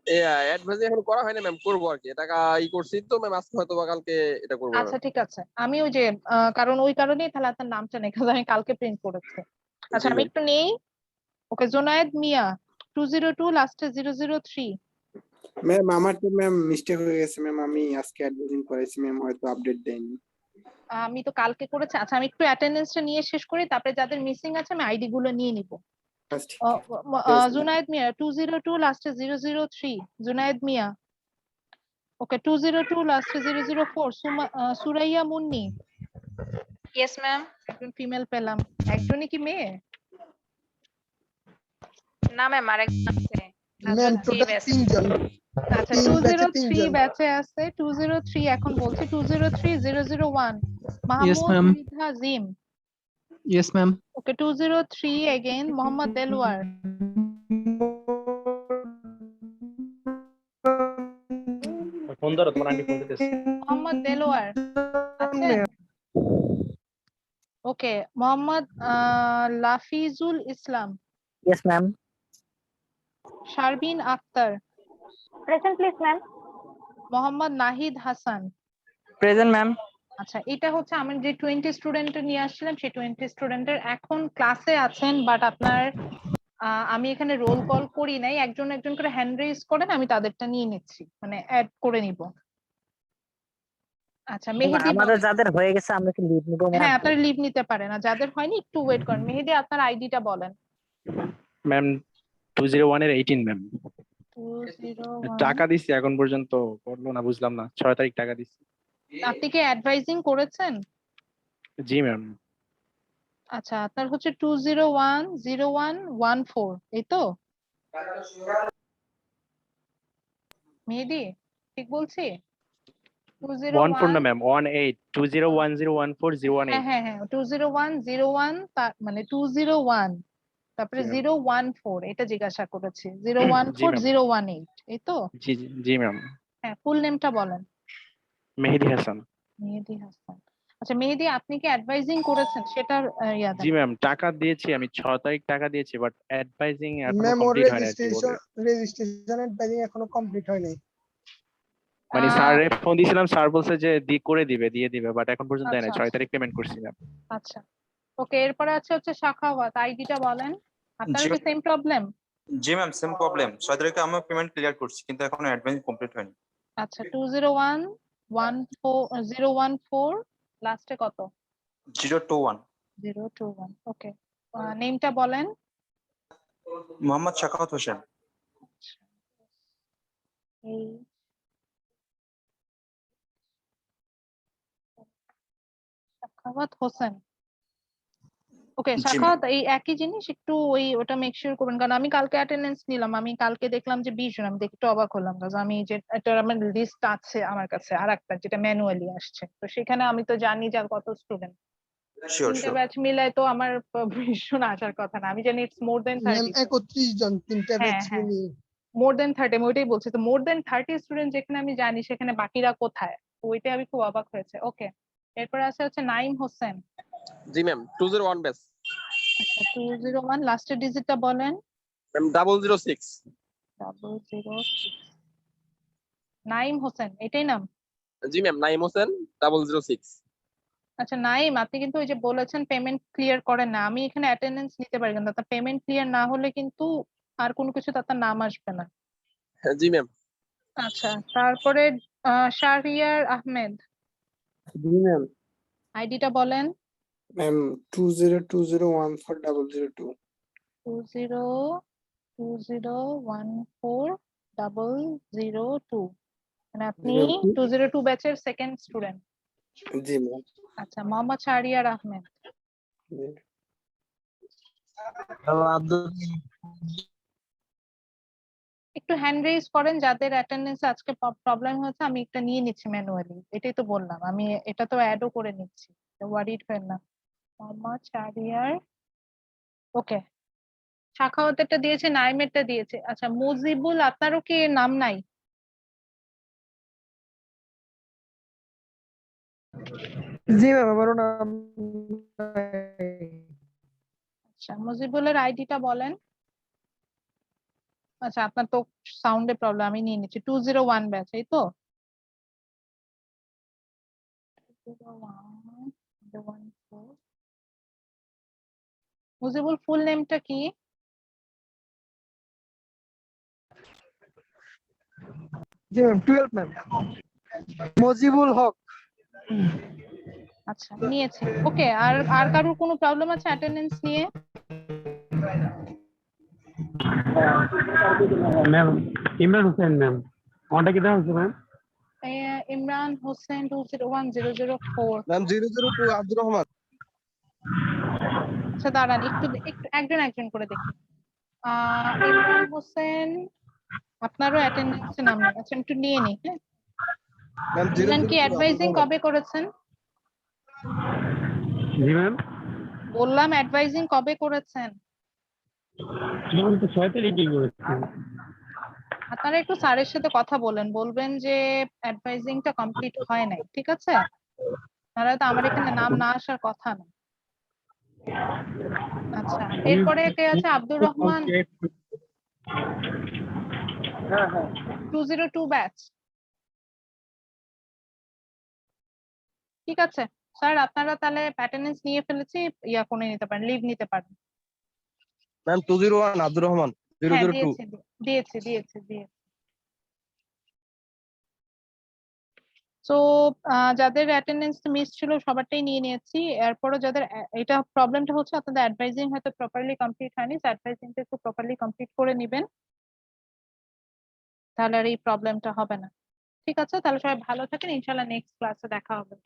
I: অ্যাডভাইস এখন করা হয় না ম্যাম, করবো আর কি, টাকা করছি তো ম্যাম, আজকে হয়তো বা কালকে এটা করবো।
A: আচ্ছা ঠিক আছে, আমি ওই যে কারণ ওই কারণেই তাহলে আপনার নামটা নেই, কারণ আমি কালকে প্রিন্ট করেছি। আচ্ছা আমি একটু নেই। ওকে, জোনায়েদ মিয়া 202 লাস্টে 003।
J: ম্যাম আমার তো ম্যাম মিস্টেক হয়ে গেছে ম্যাম, আমি আজকে অ্যাডমিশন করেছি ম্যাম, হয়তো আপডেট দেয়নি।
A: আমি তো কালকে করেছি। আচ্ছা আমি একটু অ্যাটেন্ডেন্সটা নিয়ে শেষ করি, তারপরে যাদের মিসিং আছে আমি আইডি গুলো নিয়ে নিব। জুনায়েদ মিয়া 202 লাস্টে 003 জুনায়েদ মিয়া। ওকে, 202 লাস্টে 004 সুরাইয়া মুন্নি।
K: Yes ma'am.
A: একজন ফিমেল পেলাম। একজনই কি মেয়ে?
K: না ম্যাম, আরেকজন আছে।
B: ম্যাম টোটাল 3 জন।
A: আচ্ছা,
B: 3 ব্যাচে 3
A: 203
B: জন।
A: ব্যাচে আছে। 203 এখন বলছি 203 001 Mahmud Mridha Jim.
C: Yes ma'am.
A: Okay, 203 again Mohammad Delwar.
E: Phone ধরো, তোমার আন্টি ফোন দিতেছে।
A: মোহাম্মদ দেলওয়ার আছেন? Okay, Mohammad Lafizul Islam.
H: Yes ma'am.
A: Sharbin Akter.
D: Present please ma'am.
A: Mohammad Nahid Hasan.
G: Present ma'am.
A: আচ্ছা, এটা হচ্ছে আমি যে 20 স্টুডেন্ট নিয়ে আসছিলাম সেই 20 স্টুডেন্টের এখন ক্লাসে আছেন, বাট আপনার আমি এখানে রোল কল করি নাই, একজন একজন করে হ্যান্ড রেজ করেন, আমি তাদেরটা নিয়ে নিচ্ছি, মানে অ্যাড করে নিব। আচ্ছা মেহেদি,
H: আমাদের যাদের হয়ে গেছে আমরা কি লিভ নিব ম্যাম?
A: হ্যাঁ আপনারা লিভ নিতে পারেন, আর যাদের হয়নি একটু ওয়েট করেন। মেহেদি আপনার আইডিটা বলেন।
E: ম্যাম 201 এর 18 ম্যাম। টাকা দিছি এখন পর্যন্ত করলো না, বুঝলাম না। 6 তারিখ টাকা দিছি।
A: আপনি কি অ্যাডভাইজিং করেছেন?
E: জি ম্যাম।
A: আচ্ছা, আপনার হচ্ছে 2010114, এই তো? মেহেদি, ঠিক বলছি?
E: 14 না
A: 201,
E: ম্যাম, 18 201014
A: হ্যাঁ
E: 018।
A: হ্যাঁ হ্যাঁ, 20101, মানে 201 তারপরে
E: জি ম্যাম।
A: 014, এটা জিজ্ঞাসা করেছি।
E: জি ম্যাম।
A: 014018, এই তো?
E: জি জি জি ম্যাম।
A: হ্যাঁ, ফুল নেমটা বলেন।
E: মেহেদী হাসান।
A: মেহেদি হাসান। আচ্ছা মেহেদি, আপনি কি অ্যাডভাইজিং করেছেন সেটার ইয়া
E: জি
A: দেন?
E: ম্যাম, টাকা দিয়েছি আমি 6 তারিখ টাকা দিয়েছি, বাট অ্যাডভাইজিং এখনো
B: ম্যাম ওর
E: কমপ্লিট হয় না আর কি বলে।
B: রেজিস্ট্রেশন অ্যাডভাইজিং এখনো কমপ্লিট হয়নি।
E: মানে
A: আহ,
E: স্যার ফোন দিয়েছিলাম, স্যার বলছে যে করে দিবে, দিয়ে দিবে, বাট এখন পর্যন্ত দেয়
A: আচ্ছা
E: না। 6 তারিখ পেমেন্ট করছি ম্যাম।
A: আচ্ছা, ওকে। এরপরে হচ্ছে সাখাওয়াত, আইডিটা বলেন। আপনারও
L: জি
A: কি সেম প্রবলেম?
L: জি ম্যাম, সেম প্রবলেম। 6 তারিখে আমি পেমেন্ট ক্লিয়ার করছি কিন্তু এখনো অ্যাডভান্স কমপ্লিট হয়নি।
A: আচ্ছা, 20114, লাস্টে কত?
L: 021।
A: 021, ওকে। নেমটা বলেন।
L: মোহাম্মদ শাখাওয়াত হোসেন।
A: এই সাখাওয়াত হোসেন, ওকে।
L: জি ম্যাম।
A: সাখাওয়াত, এই একই জিনিস, একটু ওটা মেক শিওর করবেন, কারণ আমি কালকে অ্যাটেন্ডেন্স নিলাম, আমি কালকে দেখলাম যে 20 জন, আমি দেখে একটু অবাক হলাম, কারণ আমি যে এটা আমার লিস্ট আছে আমার কাছে আর একটা যেটা ম্যানুয়ালি আসছে, তো সেখানে আমি তো জানি যে আর কত স্টুডেন্ট।
L: শিওর
A: তিনটে
L: শিওর।
A: ব্যাচ মিলায় তো আমার 20 জন আসার কথা না, আমি জানি ইটস মোর দেন
B: ম্যাম
A: 30।
B: 31 জন, 3টা
A: হ্যাঁ
B: ব্যাচ
A: হ্যাঁ,
B: মিলিয়ে।
A: মোর দেন 30, আমি ওইটাই বলছি। তো মোর দেন 30 স্টুডেন্ট যেখানে আমি জানি, সেখানে বাকিরা কোথায়? তো ওইটাই আমি খুব অবাক হয়েছে। ওকে, এরপর আছে হচ্ছে নাইম হোসেন।
I: জি ম্যাম, 201 ব্যাচ।
A: আচ্ছা, 201, লাস্টের ডিজিটটা বলেন।
I: ম্যাম 006।
A: 006, নাইম হোসেন, এটাই নাম?
I: জি ম্যাম, নাইম হোসেন 006।
A: আচ্ছা নাইম, আপনি কিন্তু ওই যে বলেছেন পেমেন্ট ক্লিয়ার করেন না, আমি এখানে অ্যাটেন্ডেন্স নিতে পারি, কিন্তু আপনার পেমেন্ট ক্লিয়ার না হলে কিন্তু আর কোনো কিছু আপনার নাম আসবে না।
I: জি ম্যাম।
A: আচ্ছা, তারপরে শাহরিয়ার আহমেদ,
J: জি ম্যাম।
A: আইডিটা বলেন।
J: ম্যাম 2020140002।
A: 2020140002, মানে
J: জি
A: আপনি
J: ম্যাম।
A: 202 ব্যাচের সেকেন্ড স্টুডেন্ট।
J: জি ম্যাম।
A: আচ্ছা, মোহাম্মদ শাহরিয়ার আহমেদ। একটু হ্যান্ড রেজ করেন যাদের অ্যাটেন্ডেন্স আজকে প্রবলেম হয়েছে, আমি একটা নিয়ে নিচ্ছি ম্যানুয়ালি, এটাই তো বললাম, আমি এটা তো অ্যাডও করে নিচ্ছি, ওয়ারিড হবেন না। মোহাম্মদ শাহরিয়ার, ওকে। সাখাওয়াতেরটা দিয়েছে, নাইমেরটা দিয়েছে। আচ্ছা মুজিবুল, আপনারও কি নাম নাই?
B: জি ম্যাম, আমারও নাম
A: আচ্ছা, মুজিবুলের আইডিটা বলেন। আচ্ছা, আপনার তো সাউন্ডে প্রবলেম, আমি নিয়ে নিচ্ছি। 201 ব্যাচ, এই তো? 201, মুজিবুল ফুল নেমটা কি?
B: জি ম্যাম, 12 ম্যাম, মজিবুল হক।
A: আচ্ছা, নিয়েছি, ওকে। আর আর কারোর কোনো প্রবলেম আছে অ্যাটেন্ডেন্স নিয়ে?
M: ম্যাম ইমরান হোসেন ম্যাম, আমারটা কি দেওয়া হচ্ছে ম্যাম?
A: ইমরান হোসেন 201004।
I: ম্যাম 002 আব্দুর রহমান।
A: আচ্ছা দাঁড়ান, একটু একটু একজন একজন করে দেখি। ইমরান হোসেন, আপনারও অ্যাটেন্ডেন্সে নাম নেই। আচ্ছা, আমি একটু নিয়ে নিই, হ্যাঁ।
I: ম্যাম
A: ইমরান কি
I: 002 আব্দুর
A: অ্যাডভাইজিং
I: রহমান।
A: কবে করেছেন?
M: জি ম্যাম।
A: বললাম অ্যাডভাইজিং কবে করেছেন?
M: ম্যাম তো 6 তারিখে করেছেন।
A: আপনারা একটু স্যারের সাথে কথা বলবেন যে অ্যাডভাইজিংটা কমপ্লিট হয় নাই, ঠিক আছে? নাহলে তো আমার এখানে নাম না আসার কথা না। আচ্ছা, এরপরে কে আছে? আব্দুর রহমান, 202 ব্যাচ। ঠিক আছে স্যার, আপনারা তাহলে অ্যাটেন্ডেন্স নিয়ে ফেলেছি, ইয়া করে নিতে পারেন, লিভ নিতে পারেন।
I: ম্যাম 201 আব্দুর রহমান।
A: হ্যাঁ
I: 002।
A: দিয়েছি দিয়েছি দিয়েছি দিয়েছি। তো যাদের অ্যাটেন্ডেন্স মিস ছিল সবারটাই নিয়ে নিয়েছি। এরপরও যাদের এটা প্রবলেমটা হচ্ছে, আপনাদের অ্যাডভাইজিং হয়তো প্রপারলি কমপ্লিট হয়নি, অ্যাডভাইজিংটা একটু প্রপারলি কমপ্লিট করে নিবেন। তাহলে আর এই প্রবলেমটা হবে না। ঠিক আছে, তাহলে সবাই ভালো থাকেন, ইনশাল্লাহ নেক্সট ক্লাসে দেখা হবে।